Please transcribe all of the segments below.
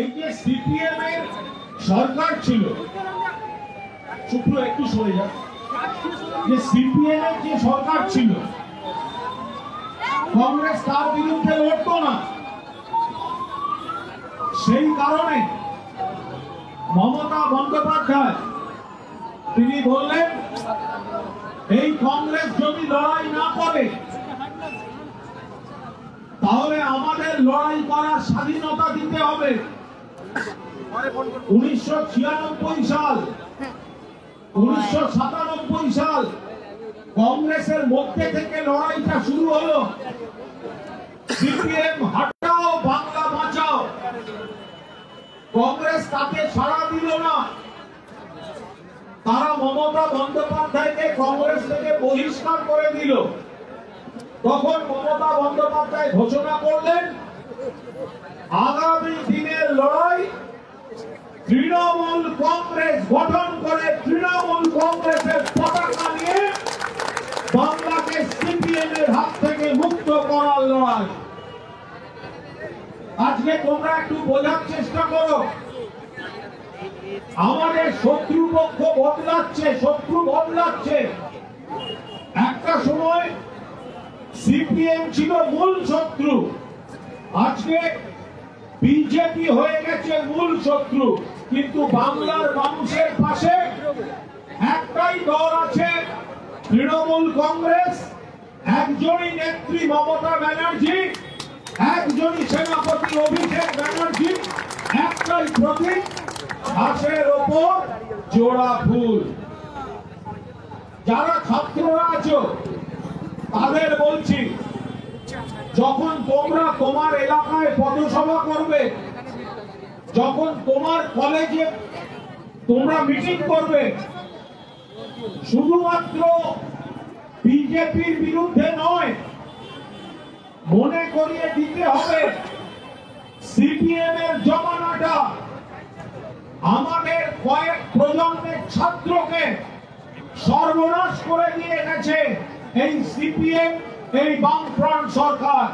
এই যে সিপিএম এর সরকার ছিল, শুক্র একটু সরে যান, যে সিপিএম এর যে সরকার ছিল কংগ্রেস তার বিরুদ্ধে লড়তো না। সেই কারণে মমতা বন্দ্যোপাধ্যায় তিনি বললেন এই কংগ্রেস যদি লড়াই না করে তাহলে আমাদের লড়াই করার স্বাধীনতা দিতে হবে। 1996 সাল 1997 সাল কংগ্রেসের মধ্যে থেকে লড়াইটা শুরু হলো। সিপিএম হটাও বাংলা বাঁচাও, কংগ্রেস তাকে সাড়া দিল না। তারা মমতা বন্দ্যোপাধ্যায়কে কংগ্রেস থেকে বহিষ্কার করে দিল। তখন মমতা বন্দ্যোপাধ্যায় ঘোষণা করলেন আগামী দিনের লড়াই তৃণমূল কংগ্রেস গঠন করে তৃণমূল কংগ্রেসের পতাকা নিয়ে বাংলাকে সিপিএম এর হাত থেকে মুক্ত করার লড়াই। আজকে তোমরা একটু বোঝার চেষ্টা করো, আমাদের শত্রুপক্ষ বদলাচ্ছে, শত্রু বদলাচ্ছে। একটা সময় সিপিএম ছিল মূল শত্রু, আজকে বিজেপি হয়ে গেছে মূল শত্রু। কিন্তু বাংলার মানুষের পাশে একটাই দল আছে, তৃণমূল কংগ্রেস। একজনই নেত্রী মমতা ব্যানার্জি, একজনই সেনাপতি অভিষেক ব্যানার্জি, একটাই প্রতীক ঘাসের ওপর জোড়া ফুল। যারা ছাত্ররা আছো তাদের বলছি, যখন তোমরা তোমার এলাকায় পথসভা করবে, যখন তোমার কলেজে তোমরা মিটিং করবে, শুধুমাত্র বিজেপির বিরুদ্ধে নয়, মনে করিয়ে দিতে হবে সিপিএম এর জমানাটা আমাদের কয়েক প্রজন্মের ছাত্রকে সর্বনাশ করে দিয়ে গেছে এই সিপিএম, এই বামফ্রন্ট সরকার।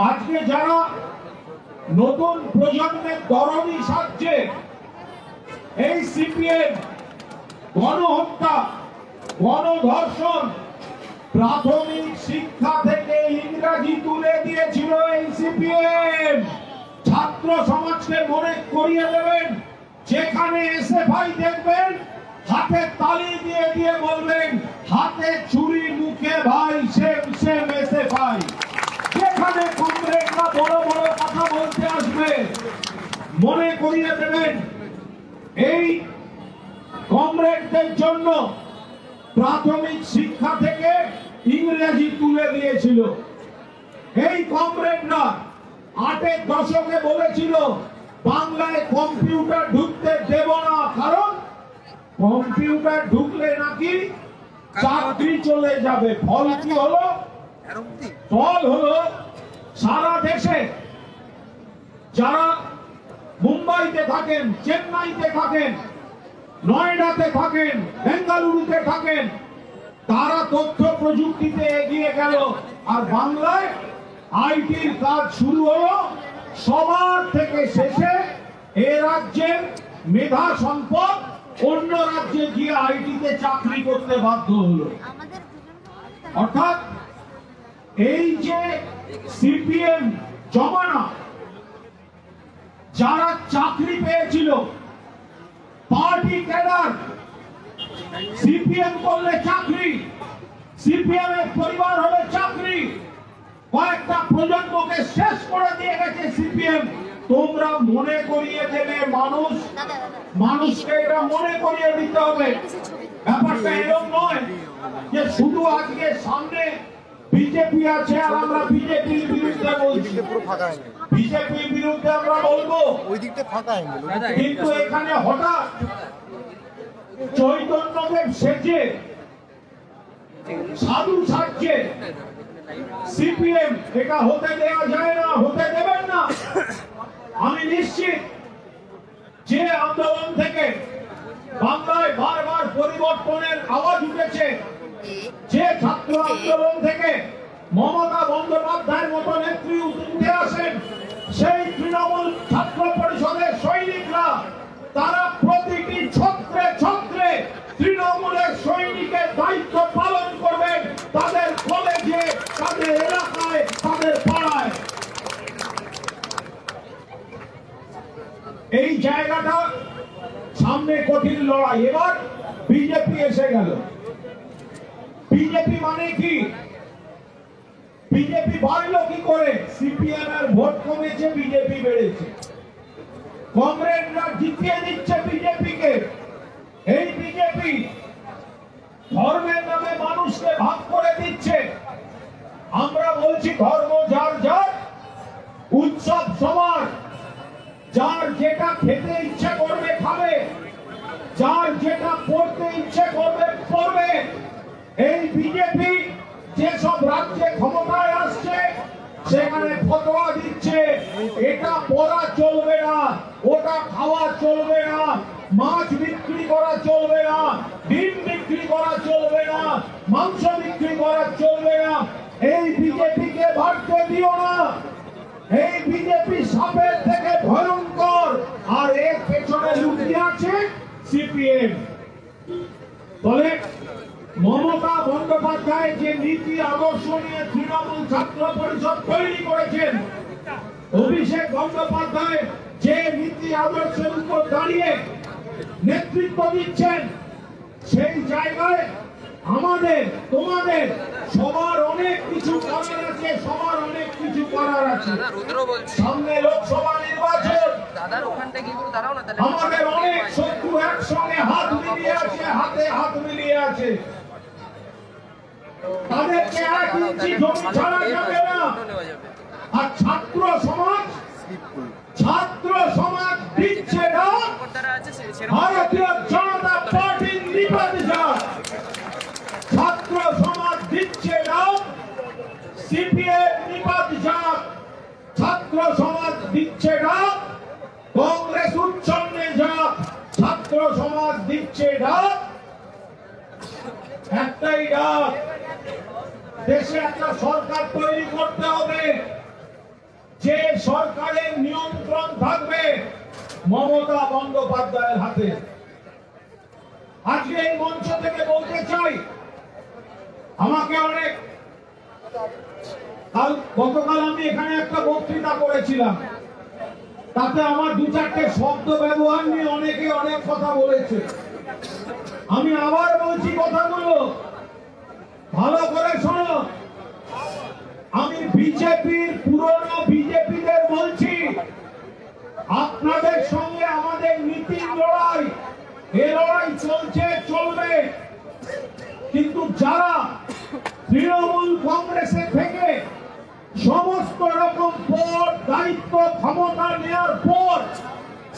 আজকে যারা নতুন প্রজন্মের দরদি সাজছে, এই সিপিএম গণহত্যা, গণধর্ষণ, প্রাথমিক শিক্ষা থেকে ইংরেজি তুলে দিয়েছিল এই সিপিএম। ছাত্র সমাজকে মনে করিয়ে দেবেন, যেখানে এসএফআই দেখবেন হাতে তালি দিয়ে দিয়ে বলবেন হাতে ছুরি মুখে ভাই সেম সেম এসএফআই। যেখানে কংগ্রেসরা বড় বড় কথা বলতে আসবে মনে করিয়ে দেবেন এই কংগ্রেসদের জন্য প্রাথমিক শিক্ষা থেকে ইংরেজি তুলে দিয়েছিল। এই কংগ্রেসরা 8 দশকে বলেছিল বাংলায় কম্পিউটার ঢুকতে দেব না, কারণ কম্পিউটার ঢুকলে নাকি চাকরি চলে যাবে। ফল কি হলো? ফল হলো সারা দেশে যারা মুম্বাইতে থাকেন, চেন্নাইতে থাকেন, নয়ডাতে থাকেন, বেঙ্গালুরুতে থাকেন, তারা তথ্য প্রযুক্তিতে এগিয়ে গেল। আর বাংলায় আইটির কাজ শুরু হলো। সবার থেকে শেষে এ রাজ্যের মেধা সম্পদ অন্য রাজ্যে গিয়ে আইটিতে চাকরি করতে বাধ্য হলো। অর্থাৎ এই যে সিপিএম জমানা, যারা চাকরি পেয়েছিল পার্টি ক্যাডার, সিপিএম করলে চাকরি, সিপিএম এর পরিবার হলে চাকরি, কয়েকটা প্রজন্মকে শেষ করে দিয়ে গেছে সিপিএম। তোমরা মনে করিয়ে দেবে মানুষকে এটা মনে করিয়ে দিতে হবে। ব্যাপারটা এরকম নয় যে শুধু আজকে সামনে বিজেপি আছে আর আমরা বিজেপির বিরুদ্ধে বলছি, বিজেপির বিরুদ্ধে আমরা বলবো, কিন্তু এখানে হঠাৎ চৈতন্যদেব সেজে সাধু সাজছে সিপিএম, এটা হতে দেওয়া যায় না, হতে দেবেন না। আমি নিশ্চিত যে আন্দোলন থেকে বাংলায় বারবার পরিবর্তনের আওয়াজ উঠেছে, যে ছাত্র আন্দোলন থেকে মমতা বন্দ্যোপাধ্যায়ের মতো নেত্রী উঠে আসেন, সেই তৃণমূল ছাত্র পরিষদের সৈনিকরা তারা প্রতিটি ছত্রে ছত্রে তৃণমূলের সৈনিকের দায়িত্ব পালন করবেন তাদের কলেজে, তাদের এলাকায়, তাদের পাড়ায়। এই জায়গাটা সামনে কঠিন লড়াই। এবার বিজেপি এসে গেল। বিজেপি মানে কি? বিজেপি বাড়লো কি করে? সিপিএম এর ভোট কমেছে, বিজেপি বেড়েছে। কংগ্রেসরা জিতিয়ে দিচ্ছে বিজেপিকে। এই বিজেপি ধর্মের নামে মানুষকে ভাগ করে দিচ্ছে। আমরা বলছি ধর্ম যার যার, উৎসব সবার, যার যেটা খেতে ইচ্ছে করবে খাবে, যার যেটা পড়তে ইচ্ছে করবে পড়বে। এই বিজেপি যেসব রাজ্যে ক্ষমতায় আসছে সেখানে ফতোয়া দিচ্ছে এটা পড়া চলবে না, ওটা খাওয়া চলবে না, মাছ বিক্রি করা চলবে না, ডিম বিক্রি করা চলবে না, মাংস বিক্রি করা চলবে না। এই বিজেপিকে ভাবতে দিও না। এই বিজেপি সাপের থেকে ভয়ঙ্কর, আর এর পেছনে লুকিয়ে আছে সিপিএম। বলে মমতা বন্দ্যোপাধ্যায় যে নীতি আদর্শ নিয়ে তৃণমূল ছাত্র পরিষদ তৈরি করেছেন, অভিষেক বন্দ্যোপাধ্যায় যে নীতি আদর্শের উপর দাঁড়িয়ে নেতৃত্ব দিচ্ছেন, সেই জায়গায় আমাদের তোমাদের সবার অনেক কিছু করার আছে, সবার অনেক কিছু করার আছে। সামনে লোকসভা নির্বাচন, আমাদের অনেক শত্রু একসঙ্গে হাত মিলিয়ে আছে, হাতে হাত মিলিয়ে আছে। তাদেরকে এক ইঞ্চি জমি ছাড়া যাবে না। আর ছাত্র সমাজ দিচ্ছে না ভারতীয় জনতা পার্টির নিবেদন। ছাত্র সমাজ দিচ্ছে না সিপিএম নিবেদন। ছাত্র সমাজ দিচ্ছে না কংগ্রেস উচ্ছন্নে যাক। ছাত্র সমাজ দিচ্ছে না একটাই ডাক, দেশে একটা সরকার তৈরি করতে হবে যে সরকারের নিয়ন্ত্রণ থাকবে মমতা বন্দ্যোপাধ্যায়ের হাতে। আজকে এই মঞ্চ থেকে বলতে চাই, আমাকে অনেক গতকাল আমি এখানে একটা বক্তৃতা করেছিলাম, তাতে আমার দু চারটে শব্দ ব্যবহার নিয়ে অনেকে অনেক কথা বলেছে। আমি আবার বলছি কথাগুলো ভালো করে শোনো। আমি বিজেপির পুরনো বিজেপিদের বলছি, আপনাদের সঙ্গে আমাদের নীতির লড়াই, এ লড়াই চলছে, চলবে। কিন্তু যারা তৃণমূল কংগ্রেসে থেকে সমস্ত রকম পদ, দায়িত্ব, ক্ষমতা নেওয়ার পর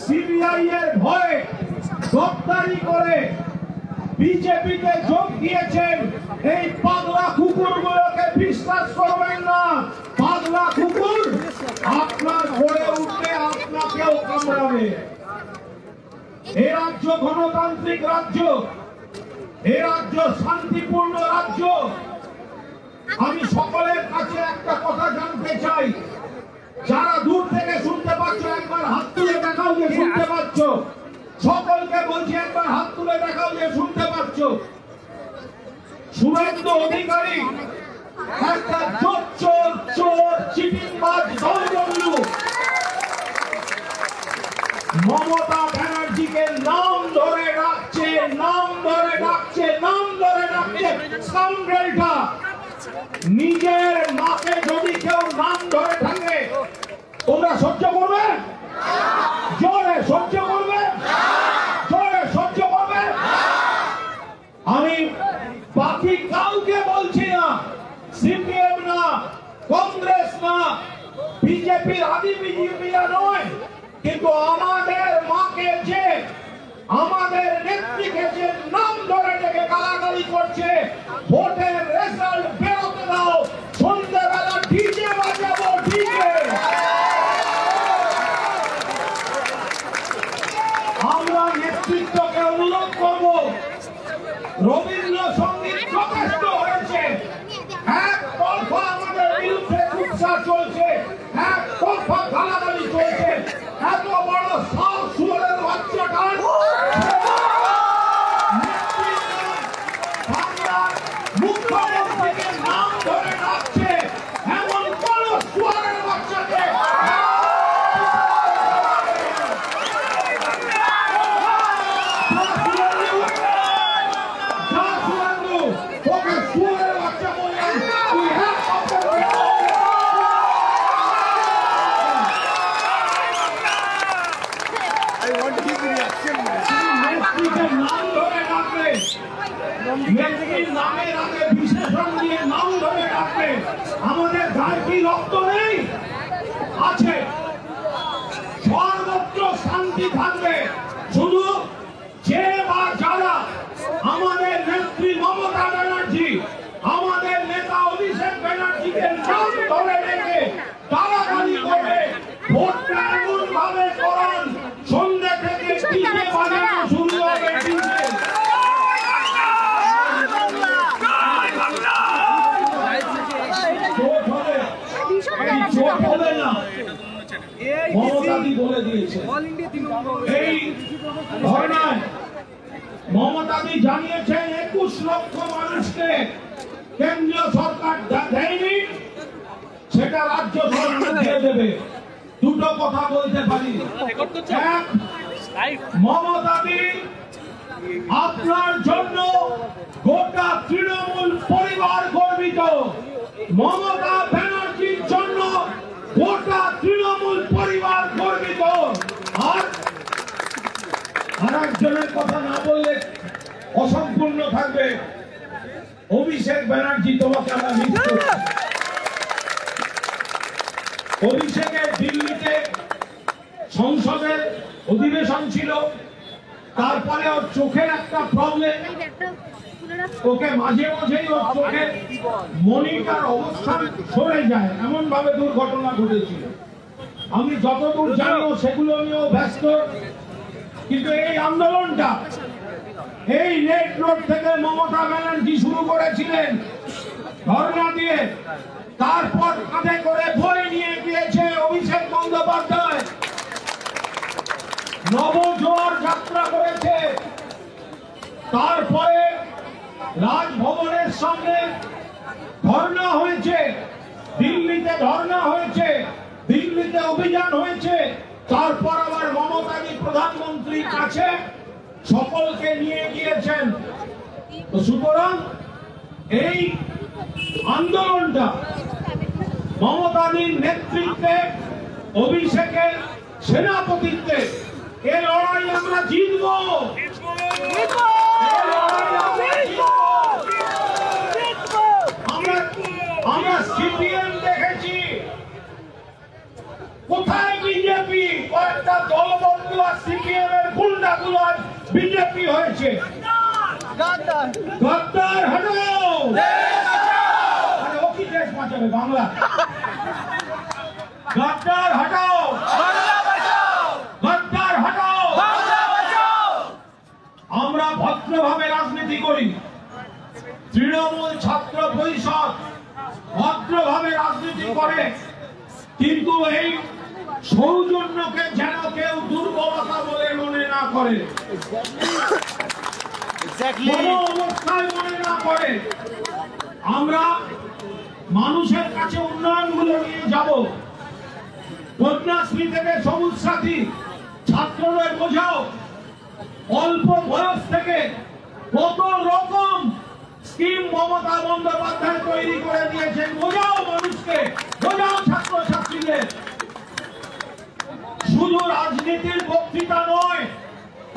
সিবিআই এর ভয়ে গদ্দারি করে বিজেপিতে যোগ দিয়েছেন, এই পাগলা কুকুরগুলোকে বিশ্বাস করবেন না। পাগলা কুকুর আপনার ঘরে উঠলে আপনাকেও কামড়াবে। এ রাজ্য গণতান্ত্রিক রাজ্য, এ রাজ্য শান্তিপূর্ণ রাজ্য। আমি সকলের কাছে একটা কথা জানতে চাই, যারা দূর থেকে শুনতে পাচ্ছ একবার হাত তুলে দেখাও যে শুনতে পাচ্ছ। সকলকে বলছি একবার হাত তুলে দেখাও যে শুনতে পাচ্ছ। শুভেন্দু অধিকারী একটা চোর চিটিংবাজ দলবন্ধু মমতা ব্যানার্জিকে নাম ধরে ডাকছে, স্কাউন্ডেলটা। নিজের মাকে যদি কেউ নাম ধরে থাকে তোমরা সহ্য করবে? জোরে সহ্য করবে? জোরে সহ্য করবে? আমি বাকি কাউকে বলছি না, সিপিএম না, কংগ্রেস না, বিজেপির আদি বিজেপিরা নয়, কিন্তু আমাদের মাকে যে, আমাদের নেত্রীকে যে নাম ধরে ডেকে গালাগালি করছে, ভোটের রেজাল্ট বেরোতে দাও, সন্ধ্যেবেলা ডিজে বাজাবো, ডিজে। আমরা নেতৃত্বকে অনুরোধ করব, রবীন্দ্রসঙ্গীত যথেষ্ট হয়েছে। এক তরফা আমাদের বিরুদ্ধে কুৎসা চলছে, এক তরফা গালাগালি আছে সর্বত্র শান্তি থাকবে। শুধু যে বা যারা আমাদের নেত্রী মমতা ব্যানার্জি, আমাদের নেতা অভিষেক ব্যানার্জিকে নাম ধরে রেখে গালাগালি করে ভোটটা এমন ভাবে করান সন্ধ্যে থেকে ডিজে বাজানো শুরু হবে। মমতাদি বলে দিয়েছে এই ধর্নায়, মমতাদি জানিয়েছেন 21 লক্ষ মানুষকে কেন্দ্রীয় সরকার দেয়নি, সেটা রাজ্য সরকার দিয়ে দেবে। দুটো কথা বলতে পারি। এক, মমতাদি আপনার জন্য গোটা তৃণমূল পরিবার গর্বিত। মমতা ব্যানার্জির জন্য গোটা তৃণমূল পরিবার গর্বিত। আর একজনের কথা না বললে অসম্পূর্ণ থাকবে। অভিষেক ব্যানার্জি, তোমাকে আমরা মিস করছি। অভিষেকের দিল্লিতে সংসদের অধিবেশন ছিল, তারপরে ওর চোখের একটা প্রবলেম, ওকে মাঝে মাঝেই ওর চোখের মনিটার অবস্থান সরে যায়, এমন ভাবে দুর্ঘটনা ঘটেছিল। আমি যতদূর জানি সেগুলো নিয়েও ব্যস্ত। কিন্তু এই আন্দোলনটা এই রেড রোড থেকে মমতা ব্যানার্জি শুরু করেছিলেন ধর্ণা দিয়ে, তারপর কাঁধে করে বয়ে নিয়ে গিয়েছে অভিষেক বন্দ্যোপাধ্যায়, নবজোয়ার যাত্রা করেছে। তারপরে রাজভবনের সামনে ধর্ণা হয়েছে, দিল্লিতে ধর্ণা হয়েছে, দিল্লিতে অভিযান হয়েছে। তারপর আবার মমতাজি প্রধানমন্ত্রীর কাছে সকলকে নিয়ে গিয়েছেন। তো সুতরাং এই আন্দোলনটা মমতাজির নেতৃত্বে, অভিষেকের সেনাপতিত্বে, এ লড়াই আমরা জিতব। আমরা সিপিএম দেখেছি, কোথায় বিজেপি? কয়েকটা দলবন্ধু আর সিপিএম এর গুন্ডাগুলো বিজেপি হয়েছে। গদ্দার হটাও, ও কি দেশ বাঁচাবে? বাংলা। গদ্দার হটাও, গদ্দার হটাও। আমরা ভদ্রভাবে রাজনীতি করি, তৃণমূল ছাত্র পরিষদ ভদ্রভাবে রাজনীতি করে, কিন্তু এই সৌজন্যকে যেন কেউ দুর্বলতা বলে মনে না করে, কোনো অবস্থায় মনে না করে। আমরা মানুষের কাছে উন্নয়নগুলো নিয়ে যাব। কন্যাশ্রী থেকে সবুজ সাথী, ছাত্রদের বোঝাও, অল্প বয়স থেকে কত রকম স্কিম মমতা বন্দ্যোপাধ্যায় তৈরি করে দিয়েছেন। বোঝাও মানুষকে, বোঝাও ছাত্রছাত্রীদের। শুধু রাজনীতির বক্তৃতা নয়,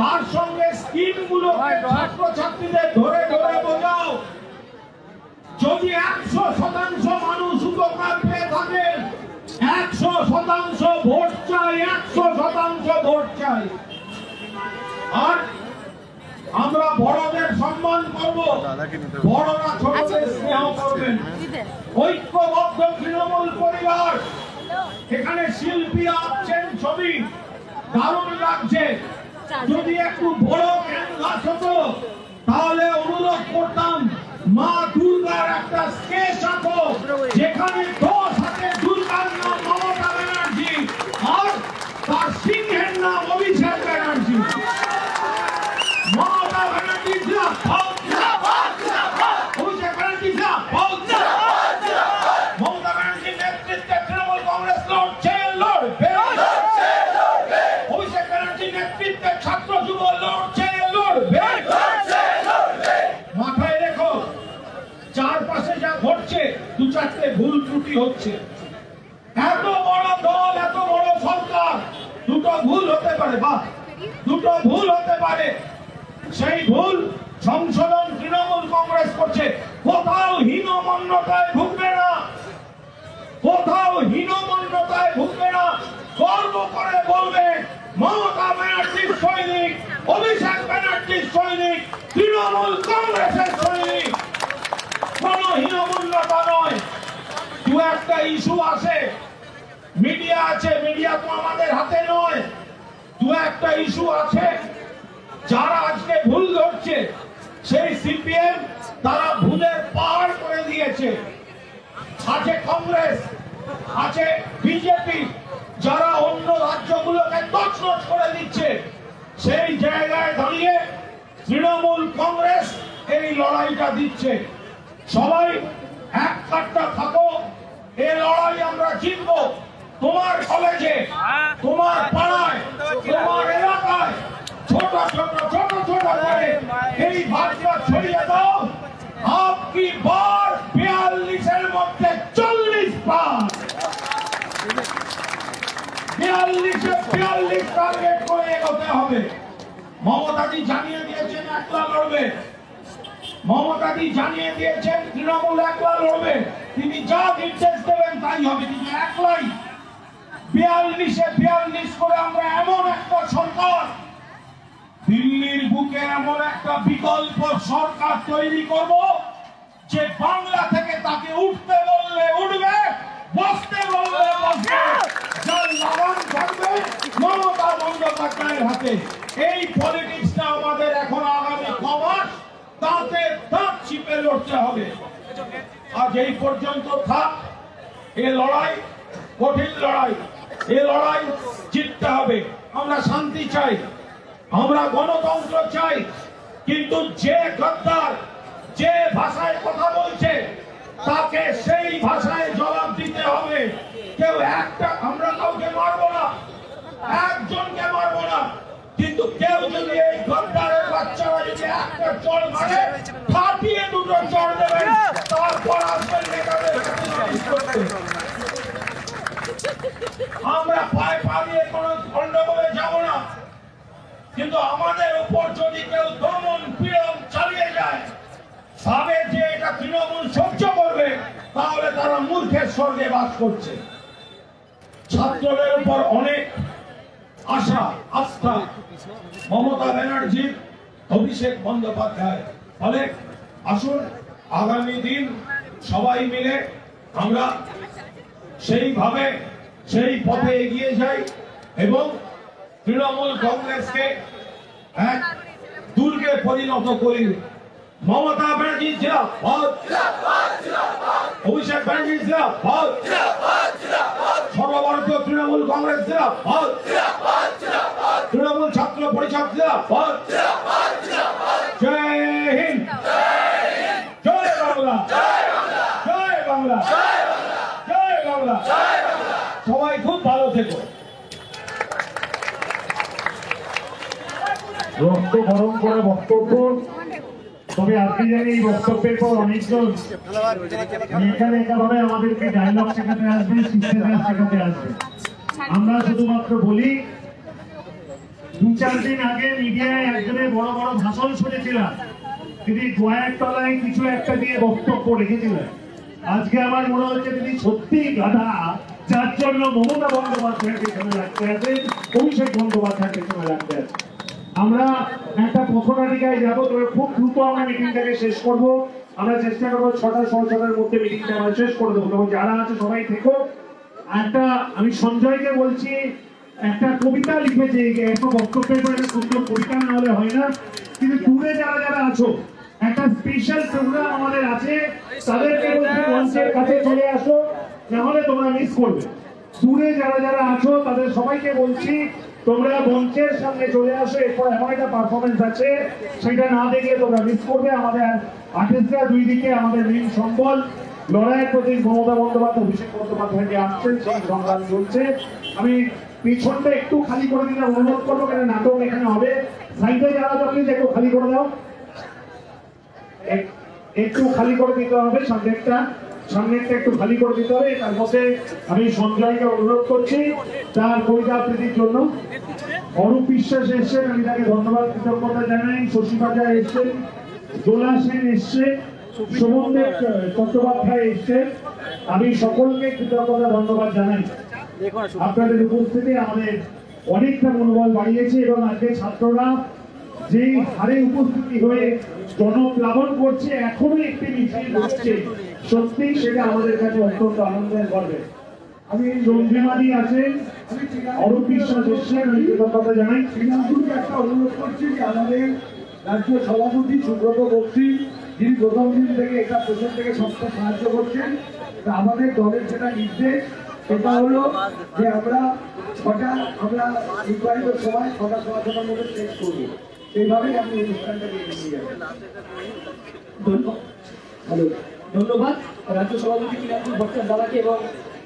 তার সঙ্গে স্কিম গুলো ছাত্রছাত্রীদের ধরে ধরে বোঝাও। যদি 100% মানুষ উপকার পেয়ে থাকেন, 100% ভোট চাই, 100% ভোট চাই। আর আমরা বড়দের সম্মান করব, বড়রা ছোটদের স্নেহ করবেন। ঐক্যবদ্ধ তৃণমূল পরিবার, এখানে শিল্পী আছেন, ছবি দারুণ লাগছে। যদি একটু বড় ক্যানভাস হতো তাহলে অনুরোধ করতাম, মা দুর্গার একটা স্কেচ আঁকো, যেখানে 10 হাতে দুর্গার নাম মমতা ব্যানার্জি আর তার সিংহের নাম অভিষেক ব্যানার্জি। মমতা ব্যানার্জি অভিষেক ব্যানার্জি মমতা ব্যানার্জির নেতৃত্বে তৃণমূল কংগ্রেস লড়ছে, লড়বে। অভিষেক ব্যানার্জির নেতৃত্বে ছাত্র যুব লড়ছে, লড়বে। মাথায় রেখো, চারপাশে যা ঘটছে, 2-4টে ভুল ত্রুটি হচ্ছে। এত বড় দল, এত বড় সরকার, দুটো ভুল হতে পারে, বা দুটো ভুল হতে পারে। সেই ভুল সংশোধন তৃণমূল কংগ্রেস করছে, কোথাও হীনমন্যতায় ভুগবে না। কোথাও হীনমন্যতায় ভুগবে না, গর্ব করে বলবে মমতা ব্যানার্জির সৈনিক, অভিষেক ব্যানার্জির সৈনিক, তৃণমূল কংগ্রেসের সৈনিক। কোন হীনমন্যতা নয়। দু একটা ইস্যু আছে, মিডিয়া আছে, মিডিয়া তো আমাদের হাতে নয়। দু একটা ইস্যু আছে, যারা আজকে ভুল ধরছে সেই সিপিএম, তারা ভুলের পাহাড় করে দিয়েছে। আছে কংগ্রেস, আছে বিজেপি, যারা অন্য রাজ্যগুলোকে তছনছ করে দিচ্ছে। সেই জায়গায় দাঁড়িয়ে তৃণমূল কংগ্রেস এই লড়াইটা দিচ্ছে। সবাই এক কাট্টা থাকো, এই লড়াই আমরা জিতবো। তোমার কলেজে, তোমার পাড়ায়, তোমার এলাকায় ছোট ছোট ছোট ছোট করে এই বার্তা ছড়িয়ে দাও। আপকি বার 42-এর মধ্যে 40 পার, 42 টার্গেট করে এগোতে হবে। মমতাজি জানিয়ে দিয়েছেন একলা লড়বে, মমতাজি জানিয়ে দিয়েছেন তৃণমূল একলা লড়বে। তিনি যা নির্দেশ দেবেন তাই হবে। তিনি একলাই 42 করে আমরা এমন একটা সরকার, দিল্লির বুকে এমন একটা বিকল্প সরকার তৈরি করব যে বাংলা থেকে তাকে উঠতে বললে উঠবে, বসতে বললে বসবে। যার লাগাম থাকবে মমতা বন্দ্যোপাধ্যায়ের হাতে। এই পলিটিক্সটা আমাদের এখন আগামী 9 মাস দাঁতে দাঁত চিপে লড়তে হবে। আজ এই পর্যন্ত থাক। এ লড়াই কঠিন লড়াই, এ লড়াই জিততে হবে। আমরা শান্তি চাই, আমরা গণতন্ত্র চাই, কিন্তু যে গদ্দার যে ভাষায় কথা বলছে তাকে সেই ভাষায় জবাব দিতে হবে। কেউ একটা, আমরা কাউকে মারবো না, একজনকে মারবো না, কিন্তু কেউ যদি এই গদ্দারের বাচ্চারা যদি একটা চড় মারে, ফাটিয়ে দুটো চড় দেবেন, তারপর আসবেন নেতাদের কাছে নালিশ করতে। আমরা পায়ে পা দিয়ে কোনো গন্ডগোলে যাব না, কিন্তু আমাদের উপর যদি কেউ দমন পীড়ন চালিয়ে যায়, ভাবে যে এটা তৃণমূল সহ্য করবে, তাহলে তারা মূর্খের স্বর্গে বাস করছে। ছাত্রদের উপর অনেক আশা আস্থা মমতা ব্যানার্জি, অভিষেক বন্দ্যোপাধ্যায়। ফলে আসুন আগামী দিন সবাই মিলে আমরা সেইভাবে সেই পথে এগিয়ে যাই এবং তৃণমূল কংগ্রেসকে এক দুর্গে পরিণত করি। মমতা ব্যানার্জি জিন্দাবাদ, অভিষেক ব্যানার্জি জিন্দাবাদ, সর্বভারতীয় তৃণমূল কংগ্রেস জিন্দাবাদ, তৃণমূল ছাত্র পরিষদ জিন্দাবাদ। জয় হিন্দ, জয় বাংলা, জয় বাংলা, জয় বাংলা। সবাই খুব ভালো থেকো। রক্ত গরম করে বক্তব্য। তবে আপনি জানি এই বক্তব্যের পর অনেকজন এখানে এভাবে আমাদেরকে ডায়লগ শেখাতে আসবে, শিষ্টাচার শেখাতে আসবে। আমরা শুধুমাত্র বলি, 2-4 দিন আগে মিডিয়ায় একজনের বড় বড় ভাষণ শুনেছিলাম, তিনি গোয়ার তলায় কিছু একটা দিয়ে বক্তব্য রেখেছিলেন। আজকে আমার মনে হচ্ছে তিনি সত্যিই গাধা, যার জন্য মমতা বন্দ্যোপাধ্যায়কে পেছনে রাখতে আছে, অভিষেক বন্দ্যোপাধ্যায়কে পেছনে রাখতে আছে। আমরা একটা পথনাটিকায় যাবো, তবে খুব দ্রুত আমরা মিটিংটাকে শেষ করবো। আমরা চেষ্টা করবো 6টা-6:15-র মধ্যে মিটিংটা আমরা শেষ করে দেবো। তবে যারা আছে সবাই থেকো। একটা আমি সঞ্জয়কে বলছি, একটা কবিতা লিখেছে, এত বক্তব্যের পরে একটা সুন্দর কবিতা না হলে হয় না। কিন্তু দূরে যারা যারা আছো, একটা স্পেশাল প্রোগ্রাম আমাদের আছে, তাদেরকে বলছি মঞ্চের কাছে চলে আসো, নাহলে তোমরা মিস করবে। দূরে যারা যারা আছো তাদের সবাইকে বলছি তোমরা মঞ্চের সামনে চলে আসো। এরপর এমন একটা পারফরমেন্স আছে, সেটা না দেখলে তোমরা মিস করবে। আমাদের আর্টিস্টরা দুই দিকে, আমাদের মেইন সম্বল লড়াইয়ের প্রতি মমতা বন্দ্যোপাধ্যায়, অভিষেক বন্দ্যোপাধ্যায়কে আসছেন, সেই সংগ্রাম চলছে। আমি পিছনটা একটু খালি করে দিলে অনুরোধ করবো, কেন নাটক এখানে হবে। সাইডে যারা যাচ্ছি একটু খালি করে দাও, একটু খালি করে দিতে হবে। সামনেরটা একটু খালি করে দিতে হবে। তার মধ্যে আমি সঞ্জয়কে অনুরোধ করছি তার কবিতা আবৃত্তির জন্য। অরূপ বিশ্বাস এসছেন, আমি তাকে ধন্যবাদ কৃতজ্ঞতা জানাই। শশী বাজা এসছেন, দোলা সেন এসছে, শোভনদেব চট্টোপাধ্যায় এসছেন, আমি সকলকে কৃতজ্ঞতা ধন্যবাদ জানাই। আপনাদের উপস্থিতি আমাদের অনেকটা মনোবল বাড়িয়েছে এবং আজকে ছাত্ররা যে হারে উপস্থিতি হয়ে জনপ্লাবন করছে, এখনো একটি মিছিল হচ্ছে, সত্যি সেটা আমাদের কাছে অত্যন্ত আনন্দের গর্বে। আমি রঞ্জিমাদি আছেন, অরূপ বিশ্বাস এসছেন, আমি কৃতজ্ঞতা জানাই। শ্রীরামপুরকে একটা অনুরোধ করছি যে আমাদের রাজ্য সভাপতি সুব্রত বক্সি, যিনি প্রথম দিন থেকে এটা প্রথম থেকে সবটা সাহায্য করছেন, আমাদের দলের যেটা নির্দেশ সেটা হলো যে আমরা নির্ধারিত সময় 6টার মধ্যে শেষ করবো। সেইভাবেই আমি অনুষ্ঠানটাকে এগিয়ে নিয়ে যাবো। ধন্যবাদ রাজ্য সভাপতি শ্রীরামপুর ভট্টাচার্য দাদাকে এবং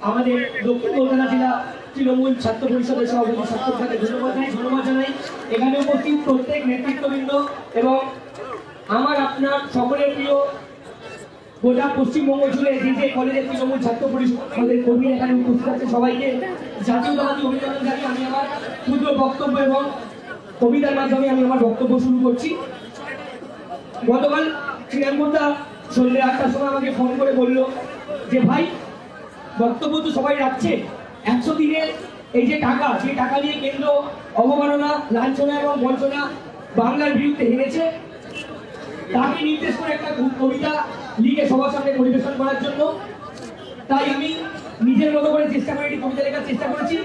আমাদের দক্ষিণ কলকাতা জেলা তৃণমূল ছাত্র পরিষদের সভাপতি ছাত্রকে ধন্যবাদ জানাই। এখানে উপস্থিত প্রত্যেক নেতৃত্ববৃন্দ এবং আমার আপনার সকলের প্রিয় গোটা পশ্চিমবঙ্গ জুড়ে যে কলেজের তৃণমূল ছাত্র পরিষদের কর্মী এখানে উপস্থিত আছে, সবাইকে জাতীয়তাবাদী অভিনন্দন জানিয়ে আমি আমার ক্ষুদ্র বক্তব্য এবং কবিতার মাধ্যমে আমি আমার বক্তব্য শুরু করছি। গতকাল শ্রীরামপুরদা সন্ধ্যে 8টার সময় আমাকে ফোন করে বলল যে ভাই, বক্তব্য তো সবাই রাখছে, 100 দিনের এই যে টাকা, সেই টাকা নিয়ে কেন্দ্র অবমাননা, লাঞ্ছনা এবং বঞ্চনা বাংলার বিরুদ্ধে হেরেছে, তাকে নির্দেশ করে একটা কবিতা লিখে সবার সামনে পরিবেশন করার জন্য। তাই আমি নিজের মতো করে চেষ্টা করে একটি কবিতা লেখার চেষ্টা করেছি।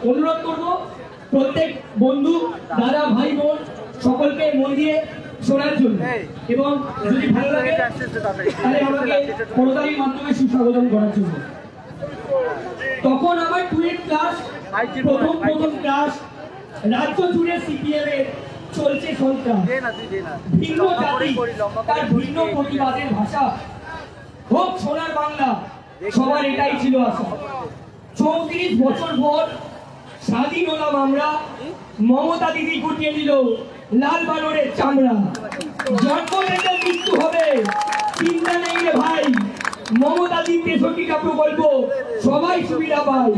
অনুরোধ করব প্রত্যেক বন্ধু, দাদা, ভাই, বোন সকলকে মন দিয়ে শোনার জন্য, এবং যদি ভালো লাগে তাহলে আমাকে করতালির মাধ্যমে সুস্বাগতম করার জন্য। তখন আমার 12 ক্লাস, প্রথম ক্লাস, রাজ্য জুড়ে সিপিএম এর চলছে সন্ত্রাস, ভিন্ন জাতি তার ভিন্ন প্রতিবাদের ভাষা, হোক সোনার বাংলা, সবার এটাই ছিল আশা। 34 বছর পর স্বাধীন হলাম আমরা, মমতা দিদি গুটিয়ে দিল লাল বানরের চামড়া। জন্ম থেকে মৃত্যু হবে, চিন্তা নেই রে ভাই, মমতা দিদি 63টা প্রকল্প সবাই সুবিধা পায়।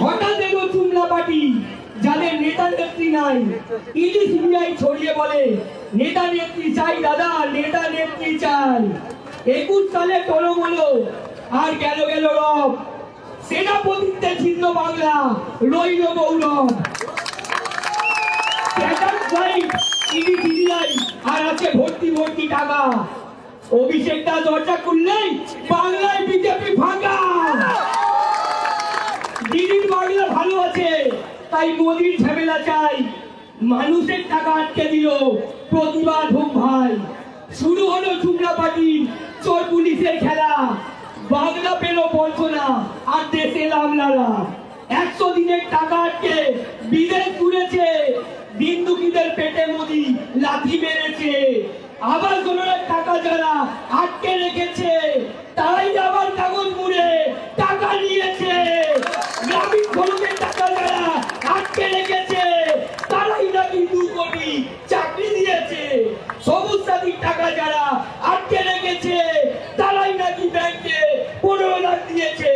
হঠাৎ এলো চুমলা পার্টি, যাদের নেতা নেত্রী নাই, ইডি সিবিআই ছড়িয়ে বলে নেতা নেত্রী চাই দাদা, নেতা নেত্রী চাই। 21 সালে টলমল আর গেল রব, সেনাপতিত্বে ছিন্ন বাংলা রইল গৌরব। ইডি সিবিআই আর আছে ভর্তি টাকা, অভিষেকটা দরজা খুললেই বাংলায় বিজেপি ফাঁকা। দিদির বাংলা ভালো আছে, তাই মোদির ঝামেলা চাই, মানুষের টাকা আটকে দিল প্রতিবাদ হোক ভাই। শুরু হলো চুমলা পার্টি, চোর পুলিশের খেলা, বাংলা পেল বঞ্চনা আর দেশে লামলালা। 100 দিনের টাকা আটকে বিদেশ ঘুরেছে, বিন্দুকিদের পেটে মোদি লাথি মেরেছে। আবার জনের টাকা যারা আটকে রেখেছে, তারাই আবার কাগজ মুড়ে টাকা নিয়েছে। গ্রামীণ খরচের টাকা যারা আটকে রেখেছে, তারাই নাকি 2 কোটি চাকরি দিয়েছে। সবুজ সাথীর টাকা যারা আটকে রেখেছে, তারাই নাকি ব্যাংকে 15 লাখ দিয়েছে।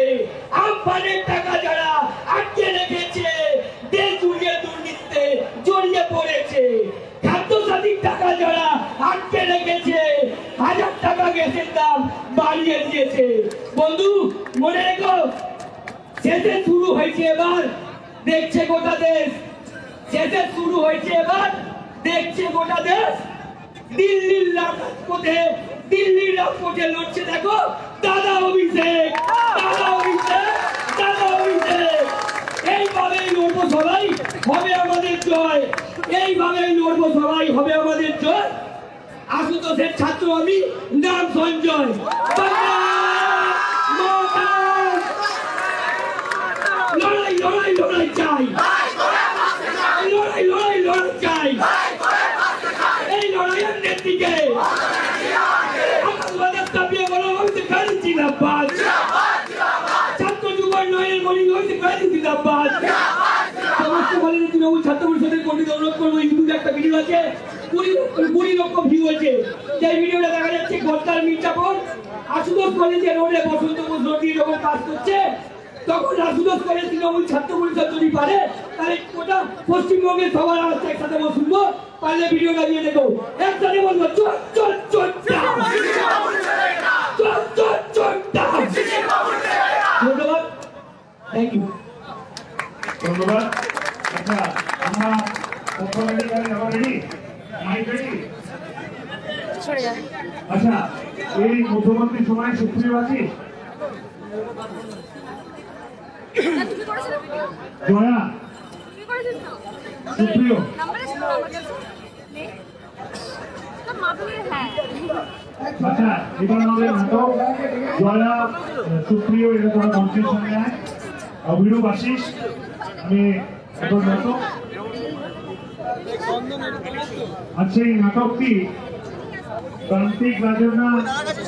আমফানের টাকা যারা আটকে রেখেছে, দেশ জুড়িয়ে দুর্নীতিতে জড়িয়ে পড়েছে। খাদ্য সাথীর টাকা যারা আটকে রেখেছে, 1000 টাকা গ্যাসের দাম বাড়িয়ে দিয়েছে। বন্ধু মনে রেখো, শেষে শুরু হয়েছে এবার, দেখছে গোটা দেশ। শেষে শুরু হয়েছে এবার, দেখছে গোটা দেশ। দিল্লির রাজপথে লড়ছে দেখো দাদা অভিষেক, দাদা অভিষেক, দাদা অভিষেক। এইভাবেই লড়বো সবাই, হবে আমাদের জয়। এইভাবেই লড়বো সবাই, হবে আমাদের জয়। আশুতোষের ছাত্র আমি, নাম সঞ্জয়। লড়াই লড়াই লড়াই চাই, লড়াই লড়াই লড়াই চাই। এই লড়াইয়ের নেত্রীকে ছাত্র যুবক নয়নের মণি সমস্ত কলেজের তৃণমূল ছাত্র পরিষদের কর্মীদের অনুরোধ করবো, ইউটিউবে একটা ভিডিও আছে, 20 লক্ষ ভিউ হয়েছে। যে ভিডিওটা দেখা যাচ্ছে গদ্দার মির্জাপুর আশুতোষ কলেজে রোডে বসন্ত বোস নদীর যখন কাজ করছে, তখন আশুতোষ কলেজ তৃণমূল ছাত্র পরিষদ যদি পারে, তাহলে গোটা পশ্চিমবঙ্গের সবার আওয়াজটা একসাথে শুনবো। পারলে ভিডিওটা নিয়ে দেখো, একসাথে বলবো চল চল চল চল চল চল চল। Thank you. ধন্যবাদ। আচ্ছা, আমরা রেডি, মাইক রেডি। আচ্ছা, এই মধ্যবর্তী সময় সুপ্রিয় আছে, জয়া, সুপ্রিয়, আচ্ছা এবার আমাদের নাটক জয়া সুপ্রিয় এটা তোমার মঞ্চের সামনে আয়। অভিরূপ আশিস, আমি এখন নাটক। আচ্ছা, এই নাটকটি প্রান্তিক রাজনা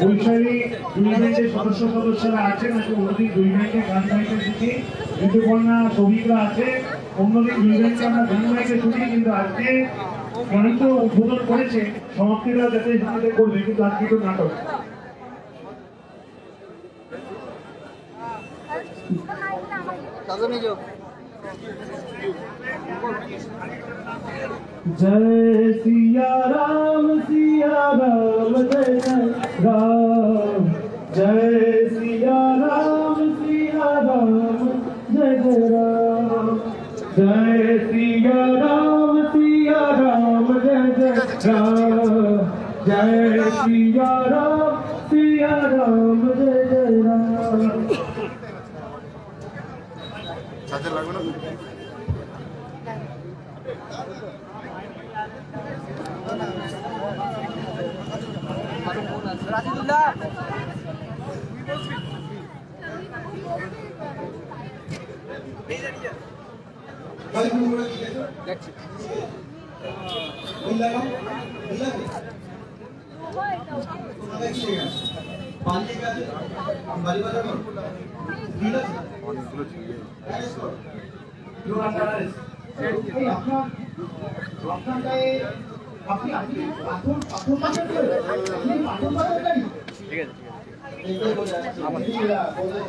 বৈশালী দুই ব্যান্ডের সদস্যরা আছেন, অন্যদিন দুই ব্যান্ডে গান গাইতে শিখি, ঋতুপর্ণা সবিকরা আছে, অন্যদিন দুই ব্যান্ডে আমরা গান গাইতে শুনি, কিন্তু আজকে গান তো উদ্বোধন করেছে, সমাপ্তিরা যাতে সাথে করবে, কিন্তু আজকে তো নাটক। जय सिया राम जय जय राम, जय सिया राम जय जय राम, जय सिया राम जय जय राम, जय सिया राम जय जय राम।